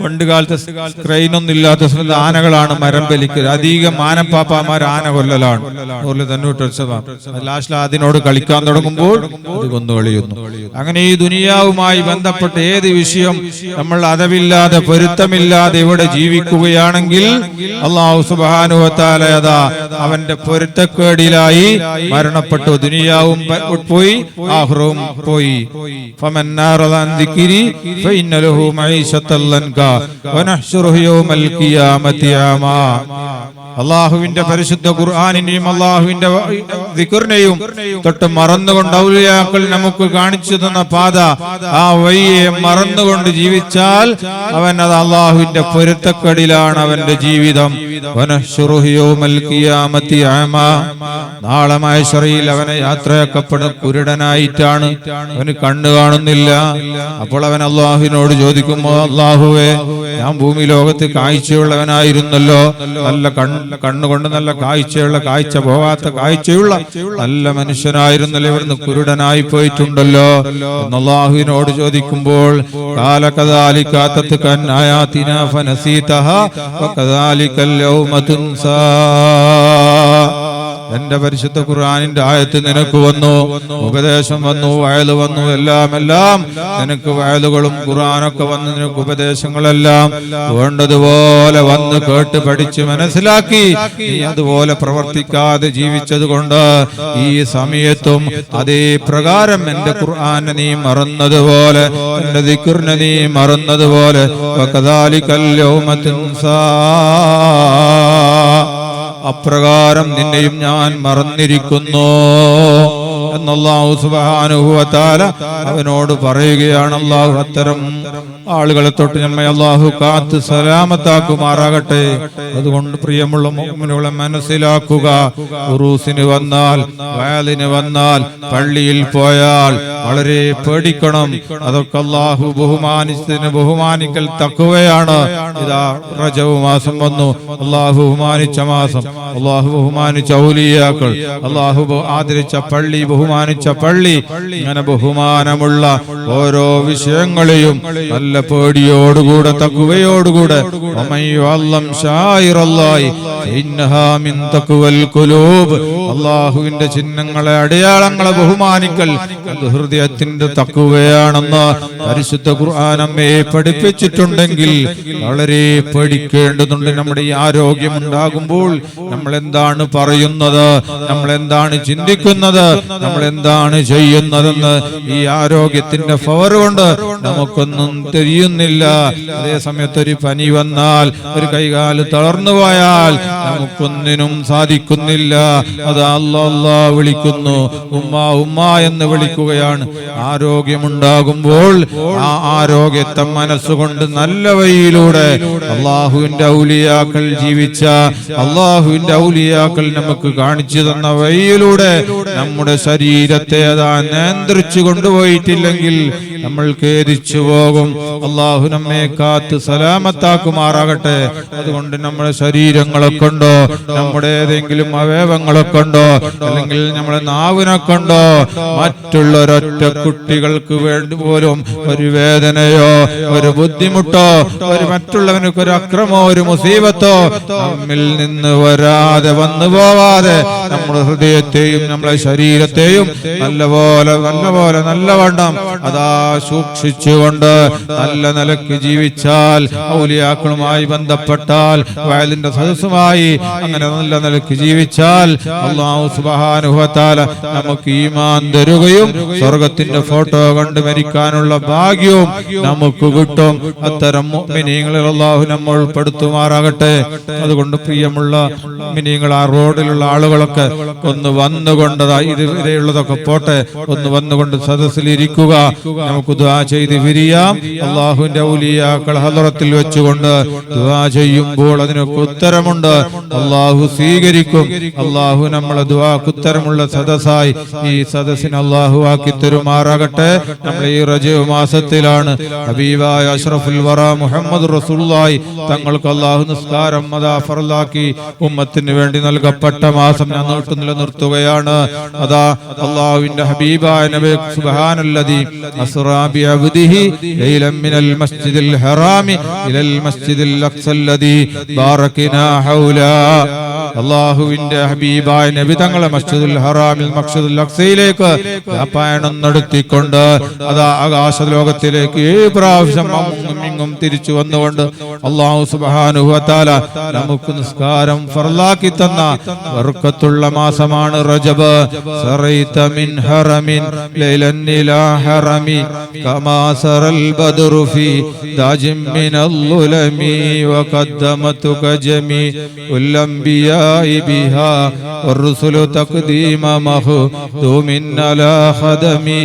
പണ്ട് കാലത്ത് ക്രെയിനൊന്നും ഇല്ലാത്ത സമയത്ത് ആനകളാണ് മരം വലിക്കൽ. അധികം ആനപ്പാപ്പാമാർ ആന കൊല്ലലാണ്. ലാസ്റ്റിൽ അതിനോട് കളിക്കാൻ തുടങ്ങുമ്പോൾ അത് കൊന്നുകളിയുന്നു. അങ്ങനെ ഈ ദുനിയാവുമായി ബന്ധപ്പെട്ട ഏത് വിഷയം നമ്മൾ അതവില്ലാതെ പൊരുത്തമില്ലാതെ ഇവിടെ ജീവിക്കുകയാണെങ്കിൽ അല്ലാഹു സുബ്ഹാനഹു വ തആല അവന്റെ പൊരുത്തക്കേടിലായി മരണപ്പെട്ടു. ദുനിയാവും പോയി, ആഖിറവും പോയി. ഫമൻ നാറദ അൻ ദിക്രി ഫഇന്ന ലഹു മഈശത്തൻ ലൻക വനഹ്ശുറുഹു യൗമൽ ഖിയാമത്തി ആമാ. അള്ളാഹുവിന്റെ പരിശുദ്ധ ഖുർആനിനെയും അള്ളാഹുവിന്റെ ദിക്റിനെയും തൊട്ട് മറന്നുകൊണ്ട് ഔലിയാക്കൾ നമുക്ക് കാണിച്ചു തന്ന പാത, ആ വഴിയെ മറന്നുകൊണ്ട് ജീവിച്ചാൽ അവൻ അത് അള്ളാഹുവിന്റെ പൊരുത്തക്കേടിലാണ് അവന്റെ ജീവിതം. വനഹ്ശുറുഹു യൗമൽ ഖിയാമത്തി ആമാ. നാളെ മഹ്ശറിൽ അവനെ യാത്രയാക്കപ്പെടുന്ന കുരുടനായിട്ടാണ്. അവന് കണ്ണു കാണുന്നില്ല. അപ്പോൾ അവൻ അള്ളാഹുവിനോട് ചോദിക്കുമ്പോൾ, അള്ളാഹുവേ, ഞാൻ ഭൂമി ലോകത്ത് കാഴ്ചയുള്ളവനായിരുന്നല്ലോ, നല്ല കണ്ണുകൊണ്ട് നല്ല കാഴ്ചയുള്ള, കാഴ്ച പോകാത്ത കാഴ്ചയുള്ള നല്ല മനുഷ്യനായിരുന്നല്ലോ, ഇവിടുന്ന് കുരുടനായി പോയിട്ടുണ്ടല്ലോ എന്ന് അല്ലാഹുവിനോട് ചോദിക്കുമ്പോൾ, എന്റെ പരിശുദ്ധ ഖുർആനിന്റെ ആയത്ത് നിനക്ക് വന്നു, ഉപദേശം വന്നു, വയല് വന്നു, എല്ലാം നിനക്ക് വയലുകളും ഖുർആനൊക്കെ വന്നു, നിനക്ക് ഉപദേശങ്ങളെല്ലാം വേണ്ടതുപോലെ വന്ന് കേട്ട് പഠിച്ച് മനസ്സിലാക്കി നീ അതുപോലെ പ്രവർത്തിക്കാതെ ജീവിച്ചത് കൊണ്ട് ഈ സമയത്തും അതേ പ്രകാരം എന്റെ ഖുർആനെ നീ മറന്നതുപോലെ, എന്റെ ദിക്റിനെ നീ മറന്നതുപോലെ വകദാലികൽ യൗമ തുൻസാ, അപ്രകാരം നിന്നെയും ഞാൻ മറന്നിരിക്കുന്നു എന്ന് അല്ലാഹു സുബ്ഹാനഹു വ തആല അവനോട് പറയുകയാണ്. അല്ലാഹു അത്തരം ആളുകളെ തൊട്ട് നമ്മെ അല്ലാഹു കാത്ത് സലാമത്താക്കുമാറാകട്ടെ. അതുകൊണ്ട് പ്രിയമുള്ള മുഅ്മിനുകളെ മനസ്സിലാക്കുക, ഉറൂസിന് വന്നാൽ, വയലിന് വന്നാൽ, പള്ളിയിൽ പോയാൽ വളരെ പേടിക്കണം. അതൊക്കെ അല്ലാഹു ബഹുമാനിക്കൽ തഖ്വയാണ്. ഇതാ റജബ് മാസം വന്നു, അല്ലാഹു ബഹുമാനിച്ച മാസം, അല്ലാഹു ബഹുമാനിച്ച ഔലിയാക്കൾ, അല്ലാഹു ആദരിച്ച പള്ളി, ബഹുമാനിച്ച പള്ളി. ഇങ്ങനെ ബഹുമാനമുള്ള ഓരോ വിഷയങ്ങളെയും നല്ല പേടിയോടുകൂടെ, തഖ്വയോടുകൂടെ, അല്ലാഹുവിന്റെ ചിഹ്നങ്ങളെ, അടയാളങ്ങളെ ബഹുമാനിക്കൽ അത് ഹൃദയത്തിന്റെ തഖ്വയാണെന്ന് പരിശുദ്ധ ഖുർആൻ നമ്മെ പഠിപ്പിച്ചിട്ടുണ്ടെങ്കിൽ വളരെ പേടിക്കേണ്ടതുണ്ട്. നമ്മുടെ ഈ ആരോഗ്യം ഉണ്ടാകുമ്പോൾ നമ്മൾ എന്താണ് പറയുന്നത്, നമ്മൾ എന്താണ് ചിന്തിക്കുന്നത്, നമ്മൾ എന്താണ് ചെയ്യുന്നതെന്ന് ഈ ആരോഗ്യത്തിന്റെ പവർ കൊണ്ട് നമുക്കൊന്നും തിരിയുന്നില്ല. അതേ സമയത്ത് ഒരു പനി വന്നാൽ, ഒരു കൈകാല് തളർന്നു പോയാൽ നമുക്കൊന്നിനും സാധിക്കുന്നില്ല. അത് അല്ലാ വിളിക്കുന്നു, ഉമ്മ എന്ന് വിളിക്കുകയാണ്. ആരോഗ്യമുണ്ടാകുമ്പോൾ ആ ആരോഗ്യത്തെ മനസ്സുകൊണ്ട് നല്ല വഴിയിലൂടെ അള്ളാഹുവിന്റെ ഔലിയാക്കൾ ജീവിച്ച, അള്ളാഹുവിന്റെ ഔലിയാക്കൾ നമുക്ക് കാണിച്ചു തന്ന വഴിയിലൂടെ നമ്മുടെ ശരീരത്തെ നിയന്ത്രിച്ചു കൊണ്ടുപോയിട്ടില്ലെങ്കിൽ നമ്മൾ ഖേദിച്ചു പോകും. അള്ളാഹു നമ്മെ കാത്ത് സലാമത്താക്കുമാറാകട്ടെ. അതുകൊണ്ട് നമ്മുടെ ശരീരങ്ങളൊക്കെ ഉണ്ടോ, നമ്മുടെ ഏതെങ്കിലും അവയവങ്ങളൊക്കെ ഉണ്ടോ, അല്ലെങ്കിൽ നമ്മുടെ നാവിനൊക്കെ ഉണ്ടോ, മറ്റുള്ളവരെ ഒരൊറ്റ കുട്ടികൾക്ക് വേണ്ടി പോലും ഒരു വേദനയോ ഒരു ബുദ്ധിമുട്ടോ ഒരു മറ്റുള്ളവനക്ക് ഒരു അക്രമോ ഒരു മുസീബത്തോ നമ്മിൽ നിന്ന് വരാതെ വന്നു പോവാതെ നമ്മുടെ ഹൃദയത്തെയും നമ്മുടെ ശരീരത്തെയും നല്ലവണ്ണം അതാ സൂക്ഷിച്ചുകൊണ്ട് നല്ല നിലയ്ക്ക് ജീവിച്ചാൽ ഔലിയാക്കളുമായി ബന്ധപ്പെട്ടാൽ വയലിന്റെ സദസ്സുമായി അങ്ങനെ നല്ല നിലയ്ക്ക് ജീവിച്ചാൽ അല്ലാഹു സുബ്ഹാനഹു വ തആല നമുക്ക് ഈമാൻ തരുകയും സ്വർഗ്ഗത്തിന്റെ ഫോട്ടോ കണ്ട് മരിക്കാനുള്ള ഭാഗ്യവും നമുക്ക് കിട്ടും. അത്തരം മുഅ്മിനീങ്ങളിൽ അല്ലാഹു നമ്മെ ഉൾപ്പെടുത്തുമാറാകട്ടെ. അതുകൊണ്ട് പ്രിയമുള്ള മുഅ്മിനീങ്ങൾ, ആ റോഡിലുള്ള ആളുകളൊക്കെ ഒന്ന് വന്നുകൊണ്ട് ഇതുവരെയുള്ളതൊക്കെ പോട്ടെ, ഒന്ന് വന്നുകൊണ്ട് സദസ്സിൽ ഇരിക്കുക. നമുക്ക് ദുആ ചെയ്ത് പിരിയാം. അല്ലാഹുവിന്റെ ഔലിയാക്കൾ ഹദ്റത്തിൽ വെച്ചുകൊണ്ട് ദുആ ചെയ്യുമ്പോൾ അതിനൊക്കെ ഉത്തരമുണ്ട്. അല്ലാഹു സ്വീകരിക്കും. അല്ലാഹു നമ്മളെ ദുആക്ക് ഉത്തരമുള്ള സദസ്സായി ഈ സദസ്സിനെ അല്ലാഹു ആക്കി തരുമാറാകട്ടെ. നമ്മൾ ഈ റജബ് മാസത്തിലാണ്. ഹബീബായ അഷ്റഫുൽ വറ മുഹമ്മദ് റസൂലുള്ളാഹി തങ്ങൾക്ക് അല്ലാഹു നിസ്കാരം അതാ ഫർളാക്കി ഉമ്മത്തിന് വേണ്ടി നൽകപ്പെട്ട മാസം ഞാൻ നിലനിർത്തുകയാണ്. അതാ അല്ലാഹുവിന്റെ ഹബീബായ നബി സുബ്ഹാനല്ലദി അസ്റാ ബി അബ്ദിഹി ലൈലൻ മിനൽ മസ്ജിദിൽ ഹറാമി ഇലൽ മസ്ജിദിൽ അഖ്സല്ലദി ബാറകനാ ഹൗലാ. അല്ലാഹുവിന്റെ ഹബീബായ നബി തങ്ങളെ മസ്ജിദുൽ ഹറാമിൽ മസ്ജിദുൽ അഖ്സയിലേക്ക് പയണം നടത്തിക്കൊണ്ട് അതാ ആകാശ ലോകത്തിലേക്ക് 7 പ്രാവശ്യം അങ്ങും തിരിച്ചു വന്നുകൊണ്ട് അല്ലാഹു സുബ്ഹാനഹു വ തആല നമുക്ക് നിസ്കാരം ഫർളാക്കി തന്ന ബർക്കത്തുള്ള മാസമാണ് റജബ്. സറൈത മിൻ ഹറമിൻ ലൈലൻ ഇലാ ഹറമി കമാ സറൽ ബദ്റു ഫീ ദാജിം മിനൽ ളുലമി വഖദ്ദമതുക ജമീഉൽ അംബിയാഇ ബിഹാ വറുസുലു തഖദീമ മഖ്ദൂമിൻ അലാ ഖദമി.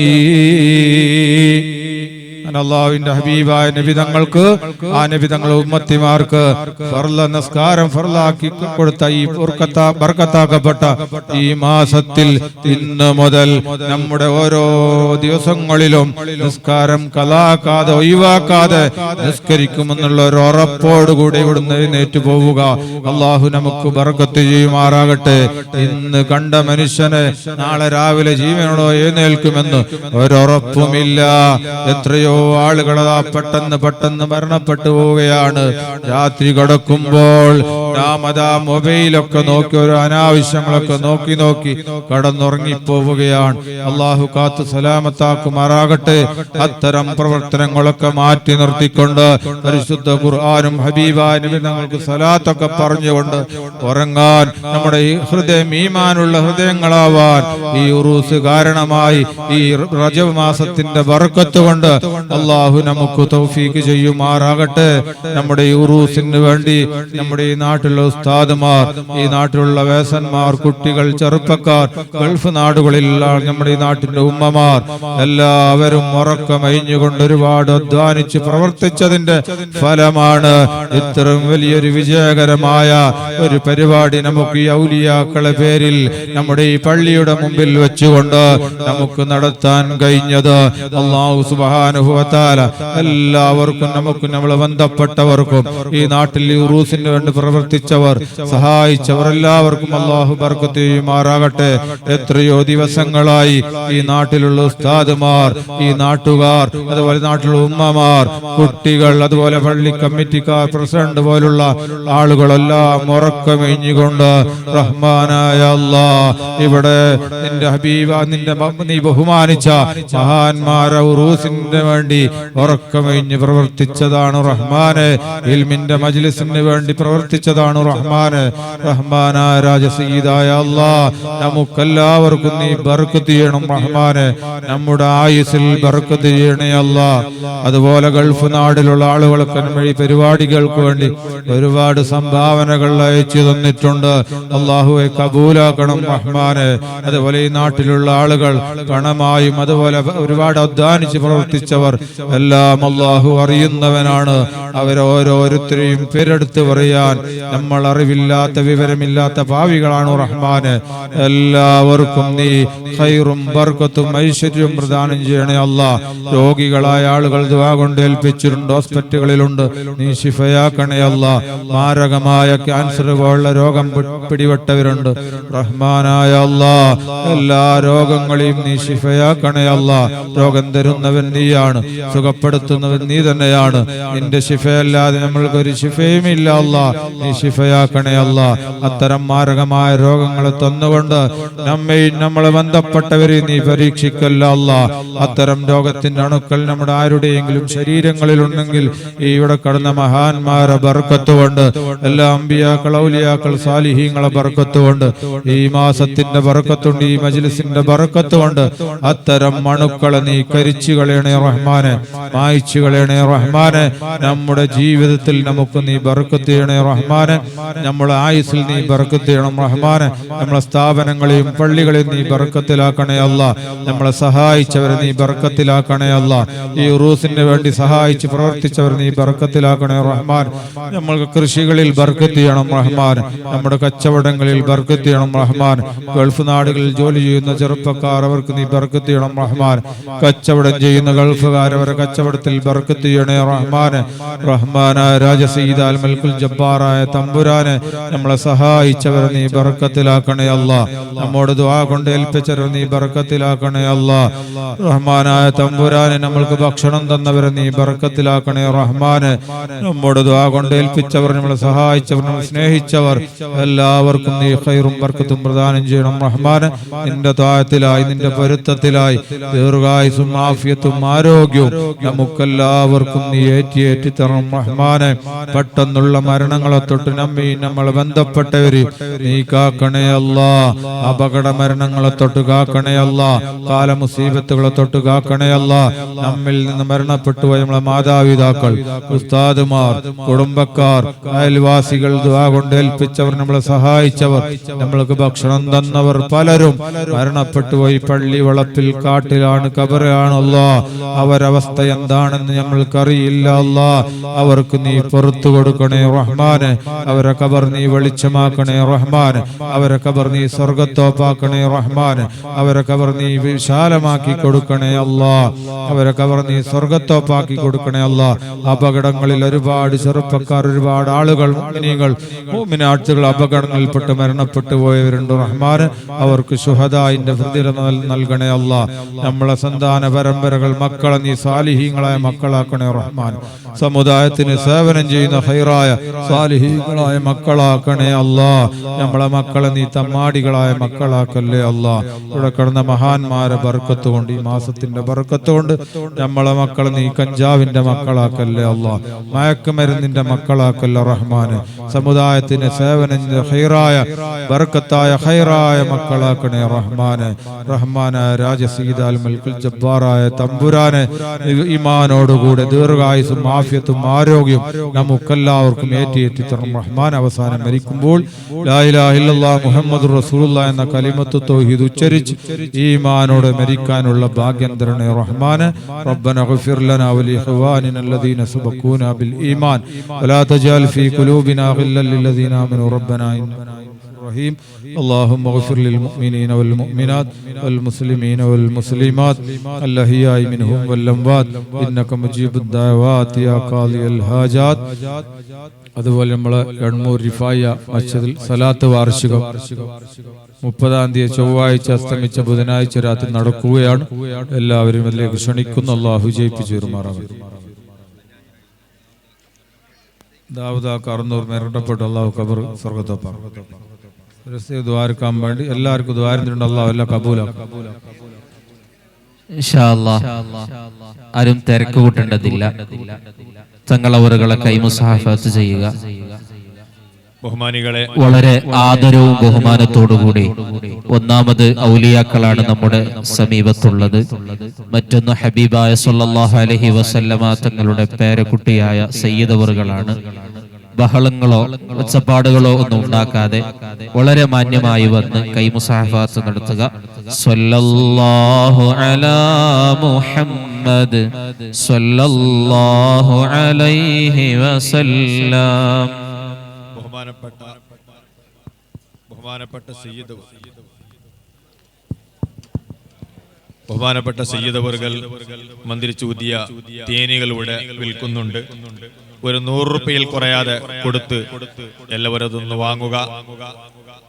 അല്ലാഹുവിന്റെ ഹബീബായ നബി തങ്ങൾക്ക് ആ നബി തങ്ങളുടെ ഉമ്മത്തിമാർക്ക് ഫർള നിസ്കാരം ഫർളാക്കി കൊടുത്ത ഈ ബർക്കത്താക്കപ്പെട്ട ഈ മാസത്തിൽ ഇന്ന് മുതൽ നമ്മുടെ ഓരോ ദിവസങ്ങളിലും നിസ്കാരം കലാക്കാതെ ഒഴിവാക്കാതെ നിസ്കരിക്കുമെന്നുള്ള ഒരു ഉറപ്പോടുകൂടി ഇവിടുന്ന് എഴുന്നേറ്റ് പോവുക. അല്ലാഹു നമുക്ക് ബർക്കത്ത് ചെയ്യുമാറാകട്ടെ. ഇന്ന് കണ്ട മനുഷ്യനെ നാളെ രാവിലെ ജീവനോടോ എഴുന്നേൽക്കുമെന്ന് ഒരുറപ്പുമില്ല. എത്രയോ ആളുകളതാ പെട്ടെന്ന് മരണപ്പെട്ടു പോവുകയാണ്. രാത്രി കിടക്കുമ്പോൾ നാം അതാ മൊബൈലൊക്കെ നോക്കി ഓരോ അനാവശ്യങ്ങളൊക്കെ നോക്കി കടന്നുറങ്ങിപ്പോവുകയാണ്. അള്ളാഹു കാത്തു സലാമത്താക്കുമാറാകട്ടെ. അത്തരം പ്രവർത്തനങ്ങളൊക്കെ മാറ്റി നിർത്തിക്കൊണ്ട് പരിശുദ്ധ ഖുർആനും ഹബീബായ നബി തങ്ങൾക്ക് സലാത്തൊക്കെ പറഞ്ഞുകൊണ്ട് ഉറങ്ങാൻ നമ്മുടെ ഈ ഹൃദയം ഈമാനുള്ള ഹൃദയങ്ങളാവാൻ ഈ ഉറൂസ് കാരണമായി ഈ റജബ് മാസത്തിന്റെ ബർക്കത്ത് കൊണ്ട് അല്ലാഹു നമുക്ക് തൗഫീഖ് ചെയ്യുമാറാകട്ടെ. നമ്മുടെ ഈ ഉറൂസിന് വേണ്ടി നമ്മുടെ ഈ നാട്ടിലുള്ള ഉസ്താദുമാർ, ഈ നാട്ടിലുള്ള വേസന്മാർ, കുട്ടികൾ, ചെറുപ്പക്കാർ, ഗൾഫ് നാടുകളിലുള്ള നമ്മുടെ ഈ നാട്ടിന്റെ ഉമ്മമാർ എല്ലാവരും ഉറക്കമഴിഞ്ഞുകൊണ്ട് ഒരുപാട് അധ്വാനിച്ച് പ്രവർത്തിച്ചതിന്റെ ഫലമാണ് ഇത്രയും വലിയൊരു വിജയകരമായ ഒരു പരിപാടി നമുക്ക് ഈ ഔലിയാക്കളെ പേരിൽ നമ്മുടെ ഈ പള്ളിയുടെ മുമ്പിൽ വെച്ചുകൊണ്ട് നമുക്ക് നടത്താൻ കഴിഞ്ഞത്. അല്ലാഹു സുബ്ഹാനഹു വ തആല എല്ലാവർക്കും നമുക്കും നമ്മളെ ബന്ധപ്പെട്ടവർക്കും ഈ നാട്ടിൽ ഈ ഉറൂസിന് വേണ്ടി പ്രവർത്തിച്ചവർ സഹായിച്ചവർ എല്ലാവർക്കും അല്ലാഹു ബർക്കത്ത് ചെയ്യുമാറാകട്ടെ. എത്രയോ ദിവസങ്ങളായി ഈ നാട്ടിലുള്ള ഉസ്താദുമാർ, ഈ നാട്ടുകാർ, അതുപോലെ നാട്ടിലുള്ള ഉമ്മമാർ, കുട്ടികൾ, അതുപോലെ പള്ളി കമ്മിറ്റിക്കാർ, പ്രസിഡന്റ് പോലുള്ള ആളുകളെല്ലാം ഉറക്കമഴിഞ്ഞുകൊണ്ട് റഹ്മാനായ അല്ലാഹ് ഇവിടെ നിന്റെ ഹബീബ നീ ബഹുമാനിച്ച മഹാന്മാരെ ഉറൂസിന് വേണ്ടി ഉറക്കമഴിഞ്ഞ് പ്രവർത്തിച്ചതാണ് റഹ്മാനെ. ഇൽമിന്റെ മജ്ലിസിന് വേണ്ടി പ്രവർത്തിച്ചതാണ് റഹ്മാനെ. റഹ്മാനായ രാജസയ്യിദായ അല്ലാഹ് നമുക്കെല്ലാവർക്കും നീ ബർക്കത്ത് ചെയ്യണം റഹ്മാനെ. നമ്മുടെ ആയുസ്സിൽ ബർക്കത്ത് ചെയ്യണേ അല്ലാഹ്. അതുപോലെ ഗൾഫ് നാടിലുള്ള ആളുകൾക്ക് ഈ പരിപാടികൾക്ക് വേണ്ടി ഒരുപാട് സംഭാവനകൾ അയച്ചു തന്നിട്ടുണ്ട്. അല്ലാഹുവെ കബൂലാക്കണം റഹ്മാനെ. അതുപോലെ ഈ നാട്ടിലുള്ള ആളുകൾ പണമായും അതുപോലെ ഒരുപാട് അധ്വാനിച്ച് പ്രവർത്തിച്ചവർ എല്ലാം അല്ലാഹു അറിയുന്നവനാണ്. അവരോരോരുത്തരെയും പേരെടുത്ത് പറയാൻ നമ്മൾ അറിവില്ലാത്ത വിവരമില്ലാത്ത പാവികളാണ് റഹ്മാനെ. എല്ലാവർക്കും നീ ഖൈറും ബർക്കത്തും ഐശ്വര്യവും പ്രദാനം ചെയ്യണേ അല്ലാ. രോഗികളായ ആളുകൾ ദുആ കൊണ്ട് ഏൽപ്പിച്ചിട്ടുണ്ട്, ഹോസ്പിറ്റലുകളിലുണ്ട്, നീ ശിഫയാക്കണേ അല്ലാ. മാരകമായ ക്യാൻസർ പോലുള്ള രോഗം പിടിപെട്ടവരുണ്ട് റഹ്മാനായ അല്ലാ. എല്ലാ രോഗങ്ങളെയും നീ ശിഫയാക്കണേ അല്ലാ. രോഗം തരുന്നവൻ നീയാണ്, സുഖപ്പെടുത്തുന്നവൻ നീ തന്നെയാണ്. നിന്റെ ശിഫയല്ലാതെ നമ്മൾക്ക് ഒരു ശിഫയും ഇല്ല അല്ലാ. നീ ശിഫയാക്കണേ അല്ലാ. അത്തരം മാരകമായ രോഗങ്ങളെ തന്നുകൊണ്ട് നമ്മെയും നമ്മളെ ബന്ധപ്പെട്ടവരെയും നീ പരീക്ഷിക്കല്ല അല്ലാ. അത്തരം രോഗത്തിന്റെ അണുക്കൾ നമ്മുടെ ആരുടെയെങ്കിലും ശരീരങ്ങളിൽ ഉണ്ടെങ്കിൽ ഈ ഇവിടെ കടന്ന മഹാന്മാരെ ബർക്കത്ത് കൊണ്ട്, എല്ലാ അമ്പിയാക്കൾ ഔലിയാക്കൾ സാലിഹീങ്ങളെ ബർക്കത്ത് കൊണ്ട്, ഈ മാസത്തിന്റെ ബർക്കത്തുണ്ട്, ഈ മജ്ലിസിന്റെ ബർക്കത്ത് കൊണ്ട് അത്തരം അണുക്കളെ നീ കരിച്ചു കളയണേ റഹ്മാനെ, മായ്ച്ചു കളയണേ റഹ്മാനെ. നമ്മുടെ ജീവിതത്തിൽ നമുക്ക് നീ ബർക്കത്ത് ചെയ്യണേ റഹ്മാനെ. നമ്മുടെ ആയുസ്സിൽ നീ ബർക്കത്ത് ചെയ്യണം റഹ്മാനെ. നമ്മളെ സ്ഥാപനങ്ങളെയും പള്ളികളെയും നീ ബർക്കത്തിലാക്കണേ അല്ലാ. നമ്മളെ സഹായിച്ചവരെ നീ ബർക്കത്തിലാക്കണേ അല്ലാ. ഈ ഉറൂസിന് വേണ്ടി സഹായിച്ച് പ്രവർത്തിച്ചവർ നീ ബർക്കത്തിലാക്കണേ റഹ്മാൻ. നമ്മൾക്ക് കൃഷികളിൽ ബർക്കത്ത് ചെയ്യണം റഹ്മാൻ. നമ്മുടെ കച്ചവടങ്ങളിൽ ബർക്കത്ത് ചെയ്യണം റഹ്മാൻ. ഗൾഫ് നാടുകളിൽ ജോലി ചെയ്യുന്ന ചെറുപ്പക്കാർ അവർക്ക് നീ ബർക്കത്ത് ചെയ്യണം റഹ്മാൻ. കച്ചവടം ചെയ്യുന്ന ഗൾഫുകാർ അവരെ കച്ചവടത്തിൽ ബർക്കത്ത് ചെയ്യണേ റഹ്മാന്. റഹ്മാനായ രാജസീദാൽ മൽക്കുൽ ജബ്ബാറായ തമ്പുരാനെ നമ്മളെ സഹായിച്ചവരെ നീ ബർക്കത്തിലാക്കണേ അല്ലാ. നമ്മോട് ദുആ കൊണ്ട് ഏൽപ്പിച്ചവരെ നീ ബർക്കത്തിലാക്കണേ അല്ലാ. റഹ്മാനായ തമ്പുരാനെ നമ്മൾക്ക് ഭക്ഷണം തന്നവരെ നീ ബർക്കത്തിലാക്കണേ റഹ്മാന്. നമ്മോട് ദുആ കൊണ്ട് ഏൽപ്പിച്ചവർ, നമ്മളെ സഹായിച്ചവർ, നമ്മളെ സ്നേഹിച്ചവർ എല്ലാവർക്കും നീ ഖൈറും ബർക്കത്തും പ്രദാനം ചെയ്യണം റഹ്മാന്. നിന്റെ താഴത്തിലായി നിന്റെ പൊരുത്തത്തിലായി ദീർഘായുസ്സും ആഫിയത്തും ആരോഗ്യവും നമുക്കെല്ലാവർക്കും നീ ഏറ്റി തരണം റഹ്മാനെ. പെട്ടെന്നുള്ള മരണങ്ങളെ തൊട്ട് നമ്മയും നമ്മളെ ബന്ധപ്പെട്ടവര് നീ കാക്കണേ അല്ലാ. അപകട മരണങ്ങളെ തൊട്ട് കാക്കണേ അല്ലാ. കാലമുസീബത്തുകളെ തൊട്ട് കാക്കണേ അല്ലാ. നമ്മിൽ നിന്ന് മരണപ്പെട്ടു പോയ നമ്മളെ മാതാപിതാക്കൾ, ഉസ്താദുമാർ, കുടുംബക്കാർ, അയൽവാസികൾ, ദുആ കൊണ്ട് ഏൽപ്പിച്ചവർ, നമ്മളെ സഹായിച്ചവർ, നമ്മൾക്ക് ഭക്ഷണം തന്നവർ പലരും മരണപ്പെട്ടു പോയി. പള്ളി വളപ്പിൽ കാട്ടിലാണ്, ഖബറാണ് അല്ലാ. അവരവസ്ഥ എന്താണെന്ന് നമ്മൾക്കറിയില്ല അല്ലാ. അവർക്ക് നീ പുറത്തു കൊടുക്കണേ റഹ്മാന്. അവരെ ഖബർ നീ വെളിച്ചമാക്കണേ റഹ്മാന്. അവരെ ഖബർ നീ സ്വർഗത്തോപ്പാക്കണേ റഹ്മാന്. അവരെ ഖബർ നീ വിശാലമാക്കി കൊടുക്കണേ അല്ലാ. അവരെ ഖബർ നീ സ്വർഗത്തോപ്പാക്കി കൊടുക്കണേ അല്ലാ. അപകടങ്ങളിൽ ഒരുപാട് ചെറുപ്പക്കാർ, ഒരുപാട് ആളുകൾ, മുഅ്മിനാത്തുകൾ അപകടങ്ങളിൽപ്പെട്ട് മരണപ്പെട്ടു പോയവരുണ്ട് റഹ്മാന്. അവർക്ക് ശുഹദാഇന്റെ പ്രതിഫലം നൽകണേ അല്ലാ. നമ്മളെ സന്താന പരമ്പരകൾ, മക്കളെ നീ സാലിഹീങ്ങളായ മക്കളാക്കണേ റഹ്മാൻ. സമുദായത്തിന് സേവനം ചെയ്യുന്ന ഖൈറായ സാലിഹീങ്ങളായ മക്കളാക്കണേ അല്ലാ. നമ്മളെ മക്കളെ നീ തമ്മാടികളായ മക്കളാക്കല്ലേ അല്ലാ. ഇവിടെ കിടന്ന മഹാന്മാരെ ബർക്കത്ത് കൊണ്ട്, ഈ മാസത്തിന്റെ ബർക്കത്ത് കൊണ്ട് നമ്മളെ മക്കളെ നീ കഞ്ചാവിന്റെ മക്കളാക്കല്ലേ അല്ലാ. മയക്കുമരുന്നിന്റെ മക്കളാക്കല്ല റഹ്മാന്. സമുദായത്തിന് സേവനം ഖൈറായ ബർക്കത്തായ ഖൈറായ മക്കളാക്കണേ റഹ്മാന്. റഹ്മാനായ രാജസീദാൽ മൽക്കുൽ ജബ്ബാറായ തമ്പുരാനെ ഈമാനോടുകൂടെ ദീർഘായുസ്സും ആഫിയത്തും ആരോഗ്യം നമുക്കെല്ലാവർക്കും ഏറ്റി തരണം റഹ്മാൻ. അവസാനം മരിക്കുമ്പോൾ ലാ ഇലാഹ ഇല്ലല്ലാഹ് മുഹമ്മദുർ റസൂലുള്ളാഹ് എന്ന കലിമത്ത് തൗഹീദ് ഉച്ചരിച്ച് ഈമാനോടെ മരിക്കാനുള്ള ഭാഗ്യം തരണേ റഹ്മാൻ. റബ്ബന ഗഫിർ ലനാ വലി ഇഖ്വാനിന അല്ലദീന സബഖൂനാ ബിൽ ഈമാൻ വലാ തജഅൽ ഫീ ഖുലൂബിനാ ഗില്ലൽ ലില്ലദീന ആമനൂ റബ്ബനാ الرحيم اللهم اغفر للمؤمنين والمؤمنات والمسلمين والمسلمات الأحياء منهم والأموات إنك مجيب الدعوات يا قاضي الحاجات. അതുപോലെ നമ്മൾ എണ്ണൂർ റിഫായ മസ്ജിദിൽ സലാത്ത് വാർഷികം 30-ാം തീയതി ചൊവ്വാഴ്ച അസ്തമിച്ച ബുധനാഴ്ച രാത്രി നടക്കുകയാണ്. എല്ലാവരും അതിലേക്ക് ക്ഷണിക്കുന്നു. അല്ലാഹു ജയിപ്പിച്ചു തരുമാറാകട്ടെ. ദാവൂദ് കർണൂർ മരണപ്പെട്ടു. അല്ലാഹു ഖബർ സ്വർഗ്ഗത്തോപ്പാക്കട്ടെ. ദ്വാരക്കാൻ വേണ്ടി എല്ലാവർക്കും ദ്വാരത്തിലുണ്ട്. അല്ലാഹു എല്ലാം കബൂലാക്കും. ഇൻഷാ അല്ലാഹ് ആരും തിരക്ക് കൂട്ടേണ്ടതില്ല. തങ്ങളവറുകളെ കൈമുസാഫത്ത് ചെയ്യുക. ബഹുമാനികളെ, വളരെ ആദരവും ബഹുമാനത്തോടുകൂടി ഒന്നാമത് ഔലിയാക്കളാണ് നമ്മുടെ സമീപത്തുള്ളത്. മറ്റൊന്ന് ഹബീബായ സല്ലല്ലാഹു അലൈഹി വസല്ലമ തങ്ങളുടെ പേരക്കുട്ടിയായ സയ്യിദവറുകളാണ്. ബഹളങ്ങളോ ഒച്ചപ്പാടുകളോ ഒന്നും ഉണ്ടാക്കാതെ വളരെ മാന്യമായി വന്ന് കൈമുസാഫത്ത് നടത്തുക. സ്വല്ലല്ലാഹു അലാ മുഹമ്മദ് സ്വല്ലല്ലാഹു അലൈഹി വസല്ലം. ബഹുമാനപ്പെട്ട സയ്യിദ് അവർകൾ മന്ത്രിച്ചൂതിയ തേനികൾ ഇവിടെ വിൽക്കുന്നുണ്ട്. ഒരു 100 രൂപയിൽ കുറയാതെ കൊടുത്ത് എല്ലാവരും അതൊന്ന് വാങ്ങുക.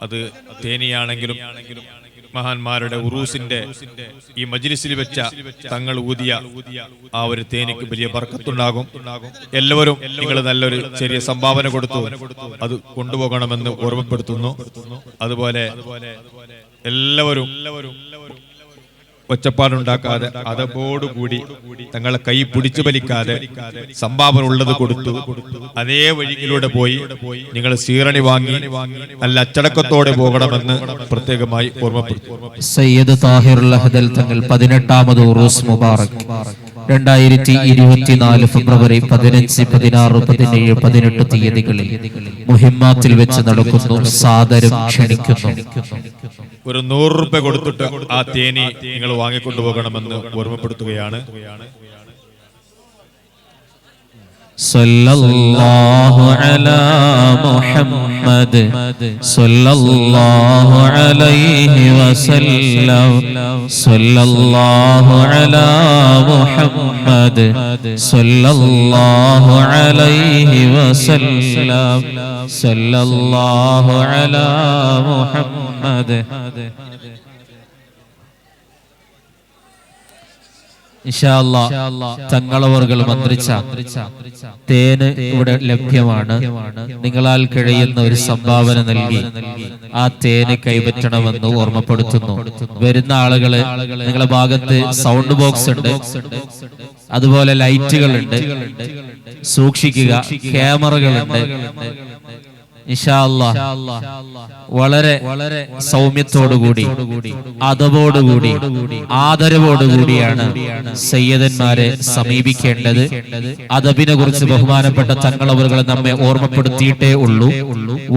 അത് തേനിയാണെങ്കിലും മഹാന്മാരുടെ ഉറൂസിന്റെ ഈ മജ്ലിസിൽ വെച്ച തങ്ങൾ ഊതിയ ആ ഒരു തേനിക്ക് വലിയ ബർക്കത്തുണ്ടാകും. എല്ലാവരും നിങ്ങൾ നല്ലൊരു ചെറിയ സംഭാവന കൊടുത്തു അത് കൊണ്ടുപോകണമെന്ന് ഓർമ്മപ്പെടുത്തുന്നു. അതുപോലെ എല്ലാവരും ഒച്ചപ്പാടുണ്ടാക്കാതെ അതോടുകൂടി തങ്ങളെ കൈ പിടിച്ചു വലിക്കാതെ സംഭാവന ഉള്ളത് കൊടുത്തു അതേ വഴിയിലൂടെ പോയി നിങ്ങൾ സീറണി വാങ്ങി നല്ല അച്ചടക്കത്തോടെ പോകണമെന്ന് പ്രത്യേകമായി ഓർമ്മപ്പെടുത്തുന്നു. സയ്യിദ് താഹിറുൽ അഹ്ദൽ തങ്ങൾ 18ാമത് ഉറൂസ് മുബാറക് 2024 ഫെബ്രുവരി 15, 16, 17, 18 തീയതികളിൽ മുഹിമ്മാത്തിൽ വെച്ച് നടക്കുന്നു. സാദരം ക്ഷണിക്കുന്നു. ഒരു 100 രൂപ കൊടുത്തിട്ട് ആ തേനി നിങ്ങൾ വാങ്ങിക്കൊണ്ടുപോകണമെന്ന് ഓർമ്മപ്പെടുത്തുകയാണ്. സല്ലല്ലാഹു അലാ മുഹമ്മദ് സല്ലല്ലാഹു അലൈഹി വസല്ലം സല്ലല്ലാഹു അലാ മുഹമ്മദ് സല്ലല്ലാഹു അലൈഹി വസല്ലം സല്ലല്ലാഹു അലാ മുഹമ്മദ്. ഇൻഷാ അല്ലാഹ് തങ്ങളവർകൾ മന്ത്രിച്ച തേന് ഇവിടെ ലഭ്യമാണ്. നിങ്ങളാൽ കഴിയുന്ന ഒരു സംഭാവന നൽകി ആ തേന് കൈപ്പറ്റണമെന്ന് ഓർമ്മപ്പെടുത്തുന്നു. വരുന്ന ആളുകള് നിങ്ങളുടെ ഭാഗത്ത് സൗണ്ട് ബോക്സ് ഉണ്ട്, അതുപോലെ ലൈറ്റുകളുണ്ട്, സൂക്ഷിക്കുക. ക്യാമറകളുണ്ട്. ഇൻഷാ അല്ലാഹ് വളരെ സൗമ്യത്തോടുകൂടി അതവോടുകൂടി ആദരവോടുകൂടിയാണ് സയ്യിദന്മാരെ സമീപിക്കേണ്ടത്. അദബിനെ കുറിച്ച് ബഹുമാനപ്പെട്ട തങ്ങളവറുകൾ നമ്മെ ഓർമ്മപ്പെടുത്തിയിട്ടേ ഉള്ളൂ.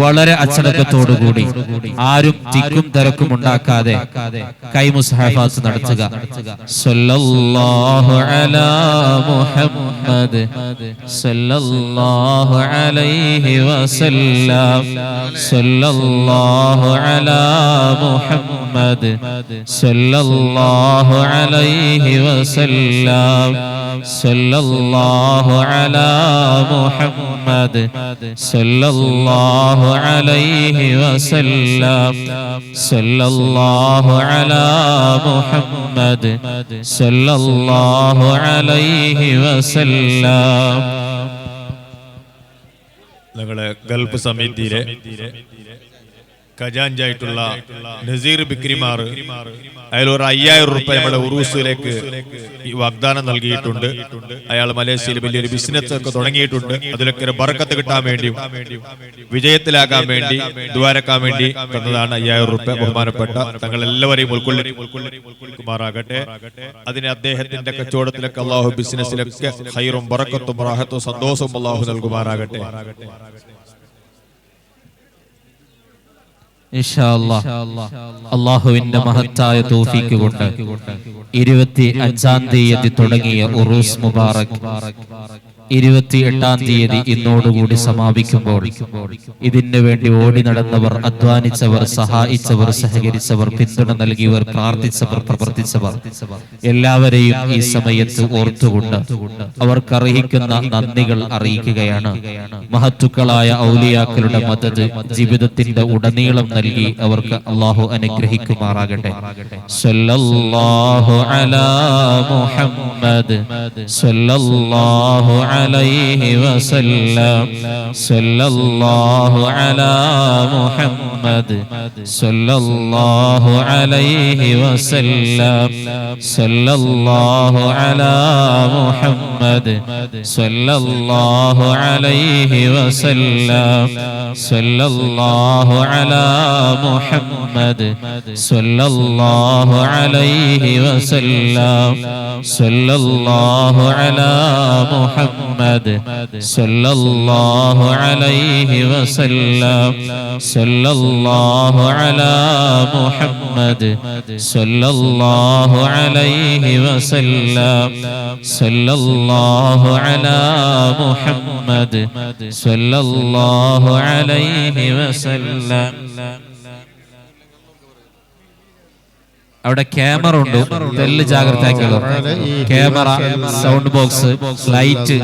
വളരെ അച്ചടക്കത്തോടുകൂടി ആരും തിക്കും തിരക്കും ഉണ്ടാക്കാതെ കൈമുസ്ഹഫാത്ത് നടത്തുക. സല്ലല്ലാഹു അലാ മുഹമ്മദ് സല്ലല്ലാഹു അലൈഹി വസല്ലം സല്ലല്ലാഹു അലാ മുഹമ്മദ് സല്ലല്ലാഹു അലൈഹി വസല്ലം സല്ലല്ലാഹു അലാ മുഹമ്മദ് സല്ലല്ലാഹു അലൈഹി വസല്ലം സല്ലല്ലാഹു അലാ മുഹമ്മദ് സല്ലല്ലാഹു അലൈഹി വസല്ലം. ഞങ്ങളെ ഗൾഫ് സമിതിയിലെ ഖജാൻജായിട്ടുള്ള നസീർ ബിക്രിമാർ അയാളൊരു 5000 രൂപ നമ്മുടെ ഉറൂസിലേക്ക് ഈ വാഗ്ദാനം നൽകിയിട്ടുണ്ട്. അയാൾ മലേഷ്യയിൽ വലിയൊരു ബിസിനസ് ഒക്കെ തുടങ്ങിയിട്ടുണ്ട്. അതിലൊക്കെ ഒരു ബർക്കത്ത് കിട്ടാൻ വേണ്ടിയും വിജയത്തിലാക്കാൻ വേണ്ടി ദ്വാരക്കാൻ വേണ്ടി തന്നതാണ് 5000 രൂപ. ബഹുമാനപ്പെട്ട തങ്ങൾ എല്ലാവരെയും ഉൾക്കൊള്ളിക്കുമാറാകട്ടെ. അതിന് അദ്ദേഹത്തിന്റെ കച്ചവടത്തിലൊക്കെ അള്ളാഹു ബിസിനസ്സിലൊക്കെ ഖൈറും ബറക്കത്തും റാഹത്തും സന്തോഷവും അള്ളാഹു നൽകുമാറാകട്ടെ. ഇൻഷാ അല്ലാഹ് അല്ലാഹുവിന്റെ മഹത്തായ തൗഫീഖ് കൊണ്ട് 25-ാം തീയതി തുടങ്ങിയ ഉറൂസ് മുബാറക് 28-ാം തീയതി ഇന്നോടുകൂടി സമാപിക്കുമ്പോൾ ഇതിനു വേണ്ടി ഓടി നടന്നവർ, അധ്വാനിച്ചവർ, സഹായിച്ചവർ, സഹകരിച്ചവർ, പിന്തുണ നൽകിയവർ, പ്രാർത്ഥിച്ചവർ, പ്രവർത്തിച്ചവർ എല്ലാവരെയും ഈ സമയത്ത് ഓർത്തുകൊണ്ട് അവർക്കർഹിക്കുന്ന നന്ദികൾ അറിയിക്കുകയാണ്. മഹത്തുക്കളായ ഔലിയാക്കളുടെ മദദ് ജീവിതത്തിന്റെ ഉടനീളം നൽകി അവർക്ക് അല്ലാഹു അനുഗ്രഹിക്കുമാറാകട്ടെ. സല്ലല്ലാഹു അലാ മുഹമ്മദ് സല്ലല്ലാഹു അലൈഹി വസല്ലം സല്ലല്ലാഹു അലാ മുഹമ്മദ് സല്ലല്ലാഹു അലൈഹി വസല്ലം സല്ലല്ലാഹു അലാ മുഹമ്മദ് സല്ലല്ലാഹു അലൈഹി വസല്ലം സല്ലല്ലാഹു അലാ മുഹമ്മദ് സല്ലല്ലാഹു അലൈഹി വസല്ലം സല്ലല്ലാഹു അലാ മുഹമ്മദ് محمد صلى الله عليه وسلم صلى الله على محمد صلى الله عليه وسلم صلى الله على محمد صلى الله عليه وسلم. അവിടെ ക്യാമറ ഉണ്ട്, തെല്ല് ജാഗ്രത ആക്കിയോ. Camera, sound box, light.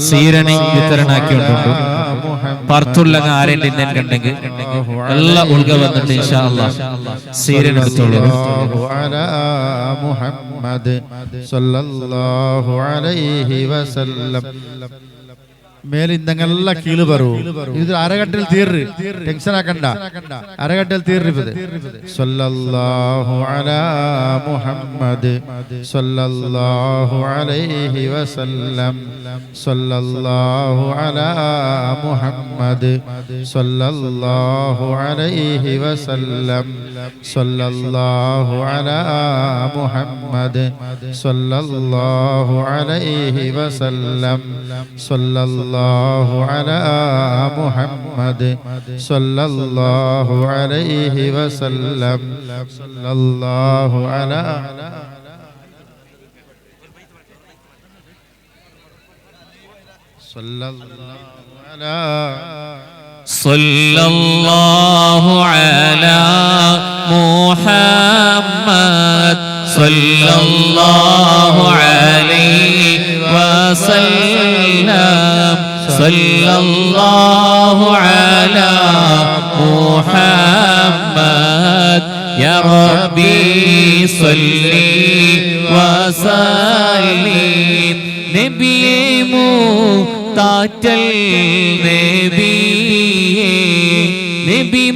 സീരണി വിതരണാക്കിയിട്ടുണ്ട്. പുറത്തുള്ള ആരെങ്കിലും കണ്ടെങ്കിൽ എല്ലാ ഉൾഗ വന്നിട്ട് ഇൻഷാ അല്ലാഹ് സീരണി എടുത്തോളൂ. മുഹമ്മദ് സല്ലല്ലാഹു അലൈഹി വസല്ലം. മേലിന്തെಲ್ಲ കീഴ് പറൂ. ഇത് അരകട്ടിൽ തീർറ്, ടെൻഷൻ ആക്കണ്ട. അരകട്ടിൽ തീർന്നത് സല്ലല്ലാഹു അലാ മുഹമ്മദ് സല്ലല്ലാഹു അലൈഹി വസല്ലം സല്ലല്ലാഹു അലാ മുഹമ്മദ് സല്ലല്ലാഹു അലൈഹി വസല്ലം സല്ലല്ലാഹു അലാ മുഹമ്മദ് സല്ലല്ലാഹു അലൈഹി വസല്ലം സല്ലല്ലാഹു അലാ മുഹമ്മദ് സല്ലല്ലാഹു അലൈഹി വസല്ലം സല്ലല്ലാഹു അലാ സല്ലല്ലാഹു അലാ മുഹമ്മദ് സല്ലല്ലാഹു അലൈഹി വസല്ലം സല്ലല്ലാഹു അലാ മുഹമ്മദ് യാ റബ്ബി സല്ലി വസല്ലിം. നബിയേ മുത്താറ്റൽ നബിയേ നബിമാരിലുള്ള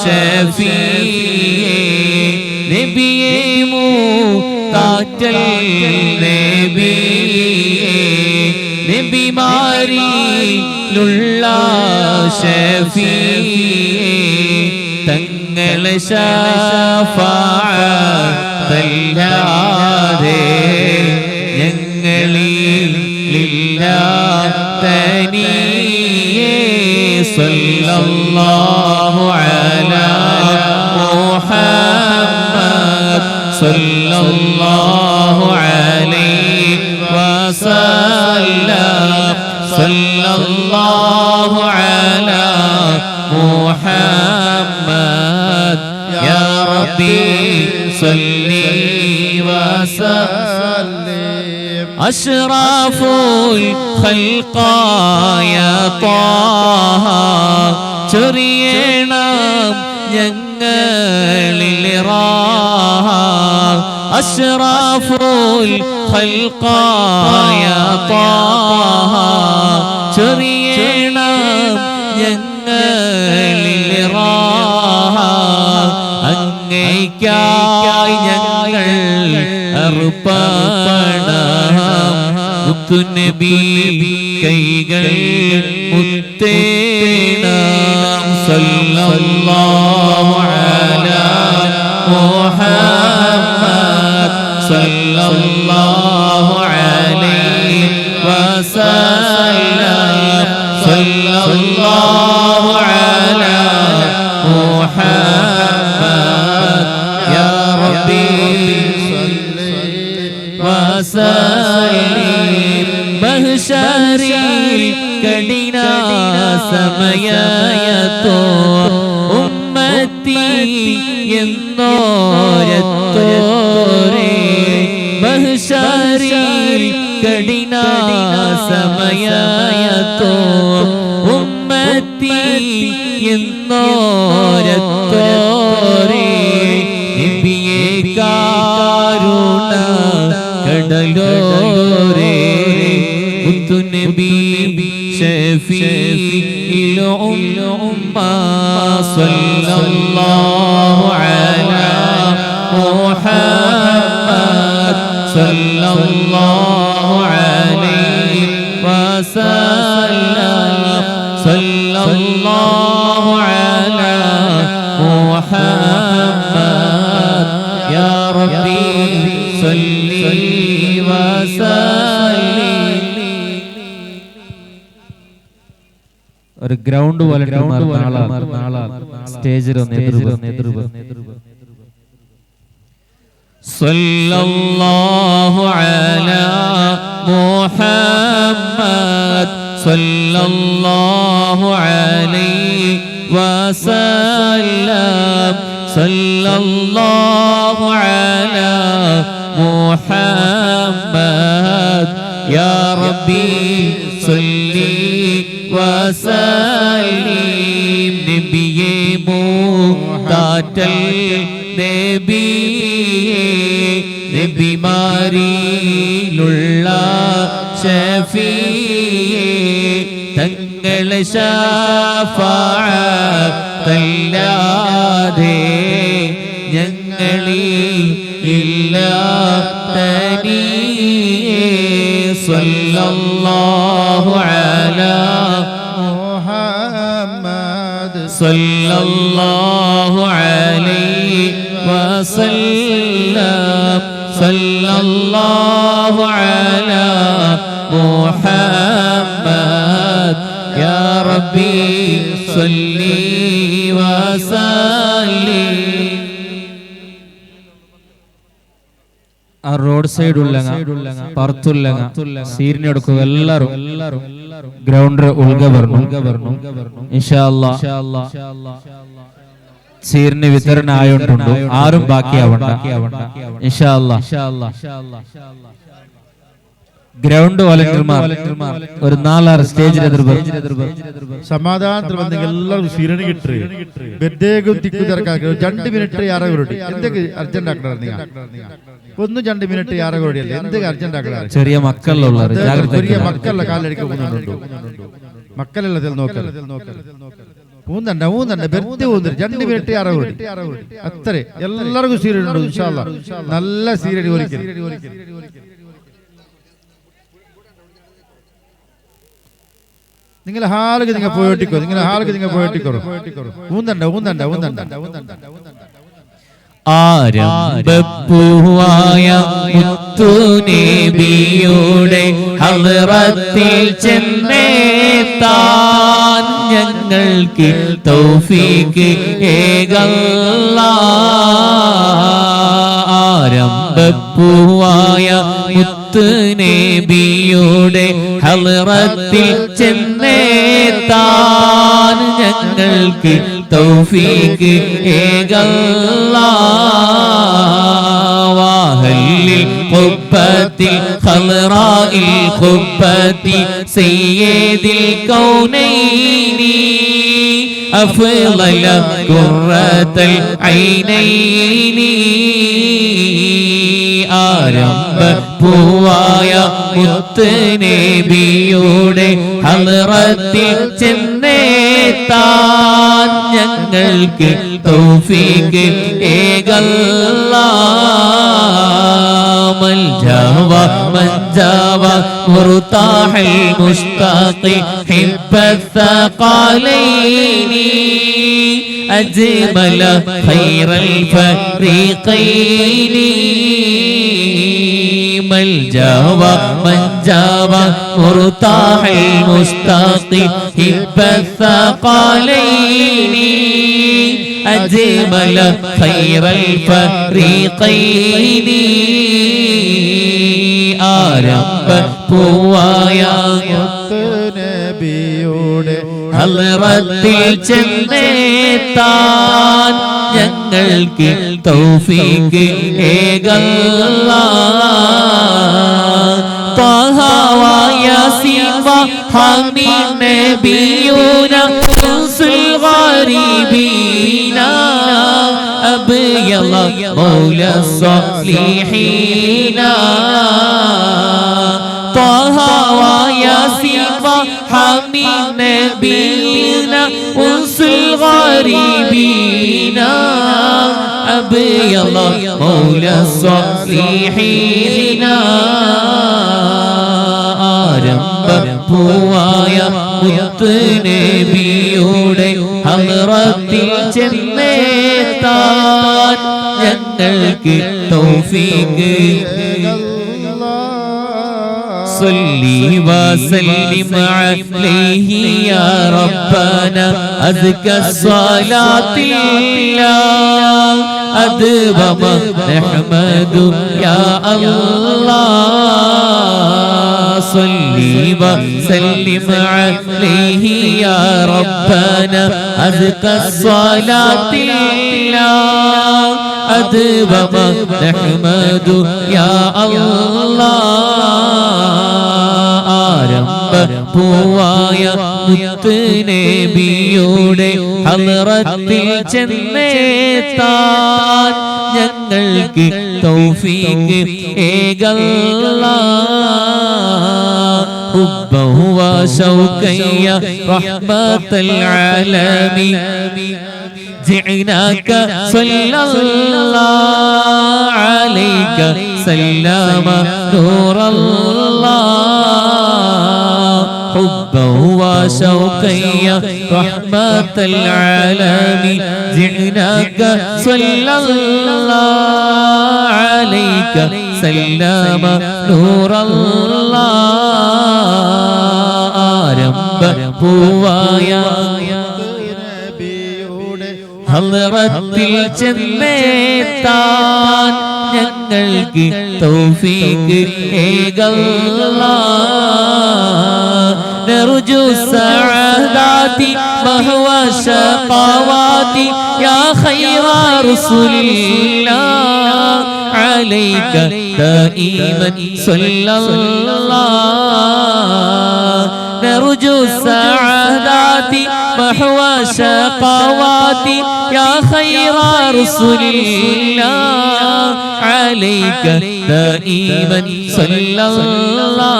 ശഫീയേ നബിയേ മുത്താറ്റൽ നബിയേ നബിമാരിലുള്ള ശഫീയേ തങ്ങളെ ശഫാഅത്തല്ലാതെ ഞങ്ങളിൽ ഇല്ല തനിയേ. സല്ലല്ലാഹു അലാ മുഹമ്മദ് സല്ലല്ലാഹു അലൈഹി വസല്ലം സല്ലല്ലാഹു അലാ മുഹമ്മദ് യാ റബ്ബി സല്ലി വസല്ലിം. അഷ്റഫുൽ ഖൽഖായ ത്വാഹ ചൊരിയണം ഞങ്ങളിൽ റാഹ. അഷ്റഫുൽ ഖൽഖായ ത്വാഹ ചൊരിയണം ഞങ്ങളിൽ റാഹ. അങ്ങേയ്ക്കായി ഞങ്ങൾ അർപ്പണം. മുത്തുനബി കൈകൾ മുത്തേണം. സല്ലല്ലാഹു അലാ മുഹമ്മദ് സല്ലല്ലാഹു അലൈഹി വസല്ലം സല്ലല്ലാഹു അലാ മുഹമ്മദ് യാ റബ്ബി വസല്ലിം. മഹ്ശറിൽ കഠിന സമയത്തോ ഉമ്മത്തി എന്നോരത്തോരേ. മഹ്ശറിൽ കഠിന സമയത്തോ ഉമ്മത്തി എന്നോരത്തോരേ. നബിയേ കാരുണ കടലോരേ. മുത്തുനബി ഷഫീഉൽ ഉമ്മ സല്ലല്ലാഹു അലാ മുഹമ്മദ് സല്ലല്ലാഹു അലൈഹി വസല്ലം സല്ലല്ലാഹു അലാ ഒരു ഗ്രൗണ്ട് പോലെ സ്റ്റേജിൽ സല്ലല്ലാഹു അലാ മുഹമ്മദ് സല്ലല്ലാഹു അലൈഹി വസല്ലം സല്ലല്ലാഹു അലാ മുഹമ്മദ് യാ റബ്ബി സല്ലി വസല്ലിം നബിയേ മുതാറ്റൽ നബിമാരിലുള്ള ശഫീഇ തങ്ങളെ ശഫാഅത്തല്ലാതെ ഞങ്ങളിൽ ഇല്ല തനി സല്ലല്ലാഹു അലാ മുഹമ്മദ് സല്ലല്ലാഹു അലൈഹി വസല്ലം സല്ലല്ലാഹു അലാ മുഹമ്മദ് യാ റബ്ബി സല്ലി വസല്ലിം. ആ റോഡ് സൈഡ് ഉള്ളങ്ങ പുറത്തുള്ളങ്ങ സീരിനെ എടുക്കുക എല്ലാരും ഗ്രൗണ്ട് ഉൾഗ പറഞ്ഞു ഇൻഷാ അല്ലാഹ് സീരിന് വിതരണം ആയോണ്ടുണ്ട് ആരും ബാക്കിയാവണ്ട ഇൻഷാ അല്ലാഹ്. ഗ്രൗണ്ട് വോളണ്ടിയർമാർ ഒരു 4-6 സ്റ്റേജിൽ സമാധാനത്തിൽ വന്നെങ്കിൽ എല്ലാവരും സീരണി കിട്ടി ബെഡേക്കും തിക്കു തിരക്കാക്കി 2 മിനിറ്റ് 6 കോടി എന്തൊക്കെ അർജന്റ് ആക്കണ ഒന്ന് 2 മിനിറ്റ് 6 കോടിയല്ലേ എന്തൊക്കെ അർജന്റ് ആക്കണ ചെറിയ മക്കളുള്ള ചെറിയ മക്കളുടെ കാലടിക്ക് പോകുന്നുണ്ടോ മക്കളെല്ലാം നോക്കൽ ഊന്നണ്ട ബെർത്ത് ഊന്നിട്ട് 2 മിനിറ്റ് 6 കോടി അത്ര എല്ലാവർക്കും സീരിയൽ ഉണ്ട് ഇൻഷാ അല്ലാഹ് നല്ല സീരിയൽ ഒരിക്കൽ നിങ്ങളെ ഹാലക്ക് നിങ്ങൾ പോയിട്ടിക്കോ ഊന്നണ്ട ആരംഭപ്പൂവായ മുത്തുനബിയുടെ ഹളറത്തിൽ ചെന്നേത്താൻ ഞങ്ങൾക്ക് തൗഫീഖ് ഏകല്ലാഹ്. ആരംഭപ്പൂവായ മുത്തുനബിയുടെ ഹളറത്തിൽ ചെന്നേത്താൻ ഞങ്ങൾക്ക് തൗഫീഖ് ഏകല്ലാഹ്. വാഹല്ലിൽ ഖുബ്ബത്തിൽ ഖളറാഇൽ ഖുബ്ബത്തി സയ്യിദിൽ കൗനൈനി അഫ്ളല ഖുറത്തൽ ഐനൈനി. ആരംഭപ്പൂവായ മുത്തുനബിയുടെ ഹളറത്തിൽ ചെന്നേത്താൻ ഞങ്ങൾക്ക് തൗഫീഖ് ഏകല്ലാഹ്. മൽജവ മൻജവ മുർതാഹൽ മുസ്താഖി ഹിബ്ബത്തഖലൈനി അജ്മല ഖൈറൽ ഫരീഖൈനി. മൽജവ മൻജവ മുർതാഹൽ മുസ്താഖി ഹിബ്ബത്തഖലൈനി അജ്മല ഖൈറൽ ഫരീഖൈനി. ആരംഭപ്പൂവായ മുത്തുനബിയുടെ ഹളറത്തിൽ ചെന്നേത്താൻ ഞങ്ങൾക്ക് തൗഫീഖ് ഏകല്ലാഹ്. ത്വഹ വയാസീൻ വഹമീൻ നബിയൂന ഉൻസുൽ ഗരീബീന അബ്യള മൗല സ്വാലിഹീന. ത്വഹ വയാസീൻ വഹമീൻ നബിയൂന ഉൻസുൽ ഗരീബീന അബ്യള മൗല സ്വാലിഹീന. ആരംഭപ്പൂവായ മുത്തുനബിയുടെ ഹളറത്തിൽ ചെന്നേത്താൻ ഞങ്ങൾക്ക് തൗഫീഖ് صلي وسلم عليه يا ربنا أزكى الصلاة الله أدوم نحمد يا الله صلي وسلم عليه يا ربنا أزكى الصلاة الله أدوم نحمد يا الله ആരംഭ പൂവായ മുത്തുനബിയുടെ ഹളറത്തിൽ ചെന്നെത്താൻ ഞങ്ങൾക്ക് തൗഫീഖ് ഏകല്ലാഹ് ഹുബ്ബഹു വശൗഖയ റഹ്മത്തൽ ആലമീൻ جئناك صلى الله عليك سلم نور الله حبه وشوقي رحمة العالمين جئناك صلى الله عليك سلم نور الله ആരംഭ പൂവായ ഹളറത്തിൽ ചെന്നെത്താൻ ഞങ്ങൾക്ക് തൗഫീഖ് ഏകല്ലാഹ് നർജു സഅദാതി വഹുവ ശഖാവാതി യാ ഖൈറ റസൂലില്ലാഹ് അലൈക ദായിമൻ സല്ലല്ലാഹ് നർജു സഅദാതി وهو شقواتي يا خير رسول الله عليك دائما صلى الله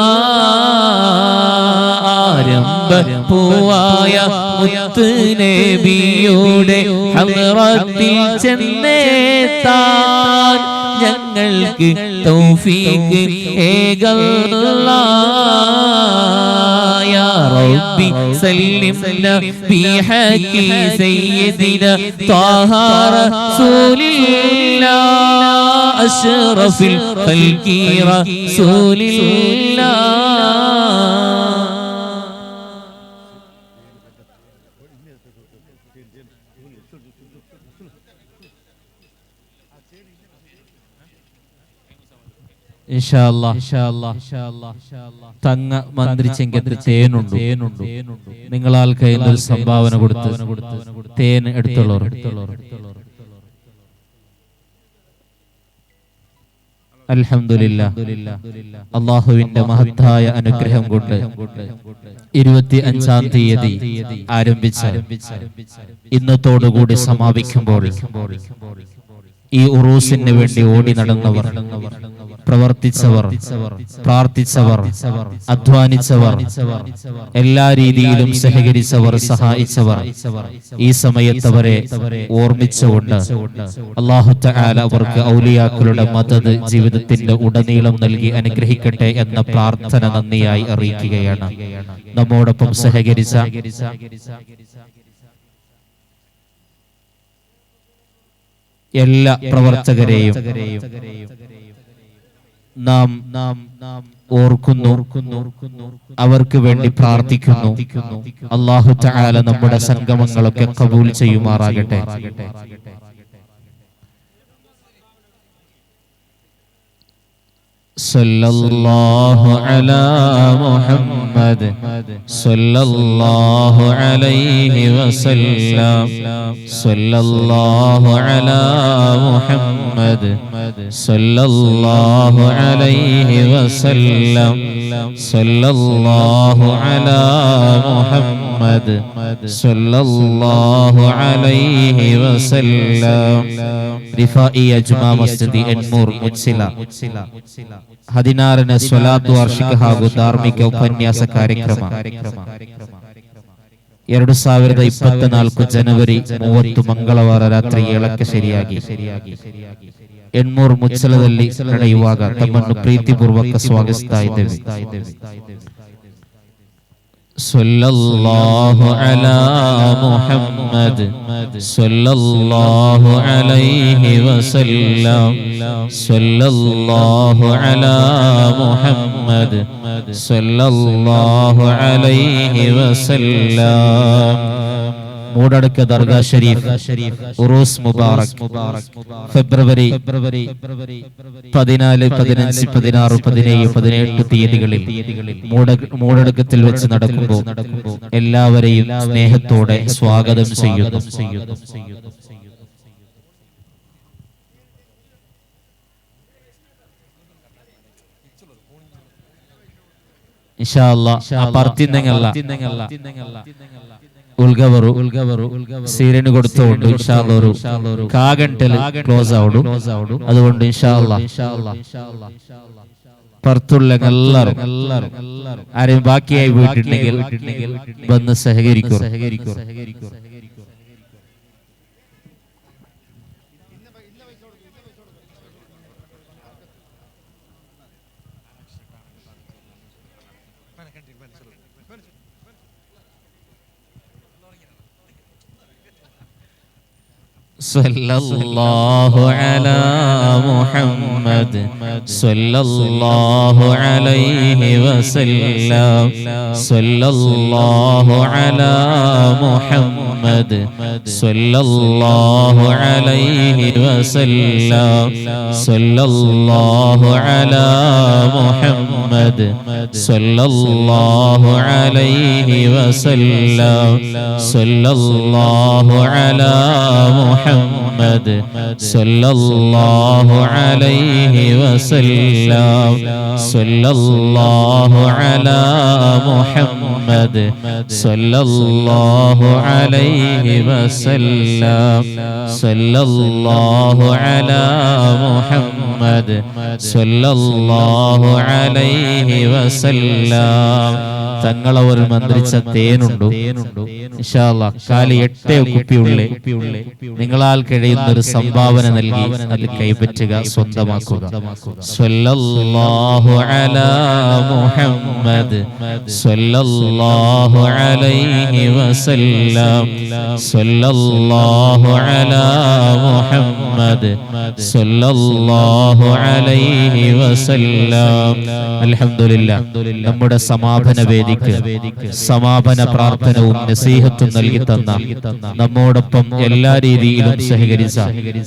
ആരംഭ പൂവായ മുത്തുനബിയുടെ ഹളറത്തിൽ ചെന്നെത്താൻ ഞങ്ങൾക്ക് തൗഫീഖ് ഏകല്ലാഹ് യാ റബ്ബി സല്ലിംനാ ബിഹഖി സയ്യിദിനാ ത്വാഹ റസൂലില്ലാഹ് അഷ്റഫിൽ ഖൽഖി റസൂലില്ലാഹ് തങ്ങ മന്ത്രിച്ചെങ്കിൽ തേനുണ്ട് നിങ്ങളാൽ കഴിയുന്ന ഒരു സംഭാവന കൊടുത്ത് തേൻ എടുത്തുള്ളവർ അൽഹംദുലില്ലാഹ് അല്ലാഹുവിന്റെ മഹത്തായ അനുഗ്രഹം കൊണ്ട് 25-ാം തീയതി ആരംഭിച്ച ഇന്നത്തോടുകൂടി സമാപിക്കുമ്പോൾ ഈ ഉറൂസിന് വേണ്ടി ഓടി നടന്നവർ, പ്രവർത്തിച്ചവർ, പ്രാർത്ഥിച്ചവർ, അധ്വാനിച്ചവർ, എല്ലാ രീതിയിലും സഹകരിച്ചവർ, സഹായിച്ചവർ, ഈ സമയത്തവരെ ഓർമ്മിച്ചുകൊണ്ട് അല്ലാഹു തആല അവർക്ക് ഔലിയാക്കളുടെ മദദ് ജീവിതത്തിന്റെ ഉടനീളം നൽകി അനുഗ്രഹിക്കട്ടെ എന്ന പ്രാർത്ഥന നന്ദിയായി അറിയിക്കുകയാണ്. നമ്മോടൊപ്പം സഹകരിച്ച എല്ലാ പ്രവർത്തകരെയും നാം ഓർക്കുന്നു, അവർക്ക് വേണ്ടി പ്രാർത്ഥിക്കുന്നു. അല്ലാഹു തആല നമ്മുടെ സംഗമങ്ങളൊക്കെ ഖബൂൽ ചെയ്യുമാറാകട്ടെ. സല്ലല്ലാഹു അലാ മുഹമ്മദ് സല്ലല്ലാഹു അലൈഹി വസല്ലം സല്ലല്ലാഹു അലാ മുഹമ്മദ് സല്ലല്ലാഹു അലൈഹി വസല്ലം സല്ലല്ലാഹു അലാ മുഹമ്മദ് സല്ലല്ലാഹു അലൈഹി വസല്ലം. റിഫാഇയ ജുമാ മസ്ജിദ് എൻമൂർ മുച്ചില 16ನೇ ಸ್ವಲಾತ್ ವಾರ್ಷಿಕ ಹಾಗೂ ಧಾರ್ಮಿಕ ಉಪನ್ಯಾಸ ಕಾರ್ಯಕ್ರಮ 2024 ಜನವರಿ 30 ಮಂಗಳವಾರ ರಾತ್ರಿ 7ಕ್ಕೆ ಸರಿಯಾಗಿ ಎಣ್ಮೂರ್ ಮುಚ್ಚಲದಲ್ಲಿ ನಡೆಯುವಾಗ ತಮ್ಮನ್ನು ಪ್ರೀತಿಪೂರ್ವಕ ಸ್ವಾಗತಿಸ್ತಾ ಇದ್ದೇವೆ. സല്ലല്ലാഹു അലാ മുഹമ്മദ് സല്ലല്ലാഹു അലൈഹി വസല്ലം സല്ലല്ലാഹു അലാ മുഹമ്മദ് സല്ലല്ലാഹു അലൈഹി വസല്ലം. മൂടടുക്ക ദർഗാ ഷരീഫ് ഉറൂസ് മുബാറക് ഫെബ്രുവരി 14, 15, 16, 17, 18 തീയതികളിൽ മൂടടുക്കത്തിൽ വെച്ച് നടക്കുമ്പോൾ എല്ലാവരെയും സ്നേഹത്തോടെ സ്വാഗതം ചെയ്യുന്നു. ഇൻഷാ അല്ലാഹ് ആ പർത്തിന്നെങ്ങല്ല ഉൽഗവറു സീരന് കൊടുത്തോണ്ട് ഇൻഷാ അല്ലാഹ് ഒരു കാഗണ്ടല് ക്ലോസ് ആവുന്നു. അതുകൊണ്ട് ഇൻഷാ അല്ലാഹ് പുറത്തുള്ള എല്ലാവരും ആരെയും ബാക്കിയായി പോയിട്ടുണ്ടെങ്കിൽ വന്ന് സഹകരിക്കും. സല്ലല്ലാഹു അലാ മുഹമ്മദ് സല്ലല്ലാഹു അലൈഹി വസല്ലം സല്ലല്ലാഹു അലാ മുഹമ്മദ് സല്ലല്ലാഹു അലൈഹി വസല്ലം സല്ലല്ലാഹു അലാ മുഹമ്മദ് സല്ലല്ലാഹു അലൈഹി വസല്ലം സല്ലല്ലാഹു അലാ മുഹമ്മദ് സല്ലല്ലാഹു അലൈഹി വസല്ലം സല്ലല്ലാഹു അലാ മുഹമ്മദ് സല്ലല്ലാഹു അലൈഹി വസല്ലം സല്ലല്ലാഹു അലാ മുഹമ്മദ് സല്ലല്ലാഹു അലൈഹി വസല്ലം. തങ്ങളവർ മന്ത്രിച്ച തേനുണ്ടോ ഇൻഷാ അല്ലാഹ് കാലി 8 കുപ്പിയുള്ളേ നിങ്ങളാൽ കഴിയുന്ന ഒരു സംഭാവന നൽകി അത് കൈപ്പറ്റുക, സ്വന്തമാക്കുക. സല്ലല്ലാഹു അലാ മുഹമ്മദ് സല്ലല്ലാഹു അലൈഹി വസല്ലം സല്ലല്ലാഹു അലാ മുഹമ്മദ് സല്ലല്ലാഹു അലൈഹി വസല്ലം. അൽഹംദുലില്ലാഹ് നമ്മുടെ സമാപന വേദിക്ക് സമാപന പ്രാർത്ഥനവും നസീഹത്തും നൽകി തന്ന നമ്മോടൊപ്പം എല്ലാ രീതിയിലും സഹകരിച്ച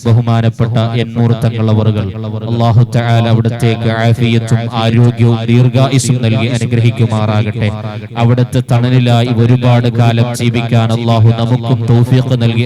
ബഹുമാനപ്പെട്ട എണ്ണൂർ തങ്ങളവറുകൾ അല്ലാഹു തആല അവിടത്തേക്ക് ആഫിയത്തും ആരോഗ്യവും ദീർഘായുസ്സും നൽകി അനുഗ്രഹിക്കുമാറാകട്ടെ. അവിടുത്തെ തണലിലായി ഒരുപാട് കാലം ജീവിക്കാൻ അല്ലാഹു നമുക്കും തൗഫീഖ് നൽകി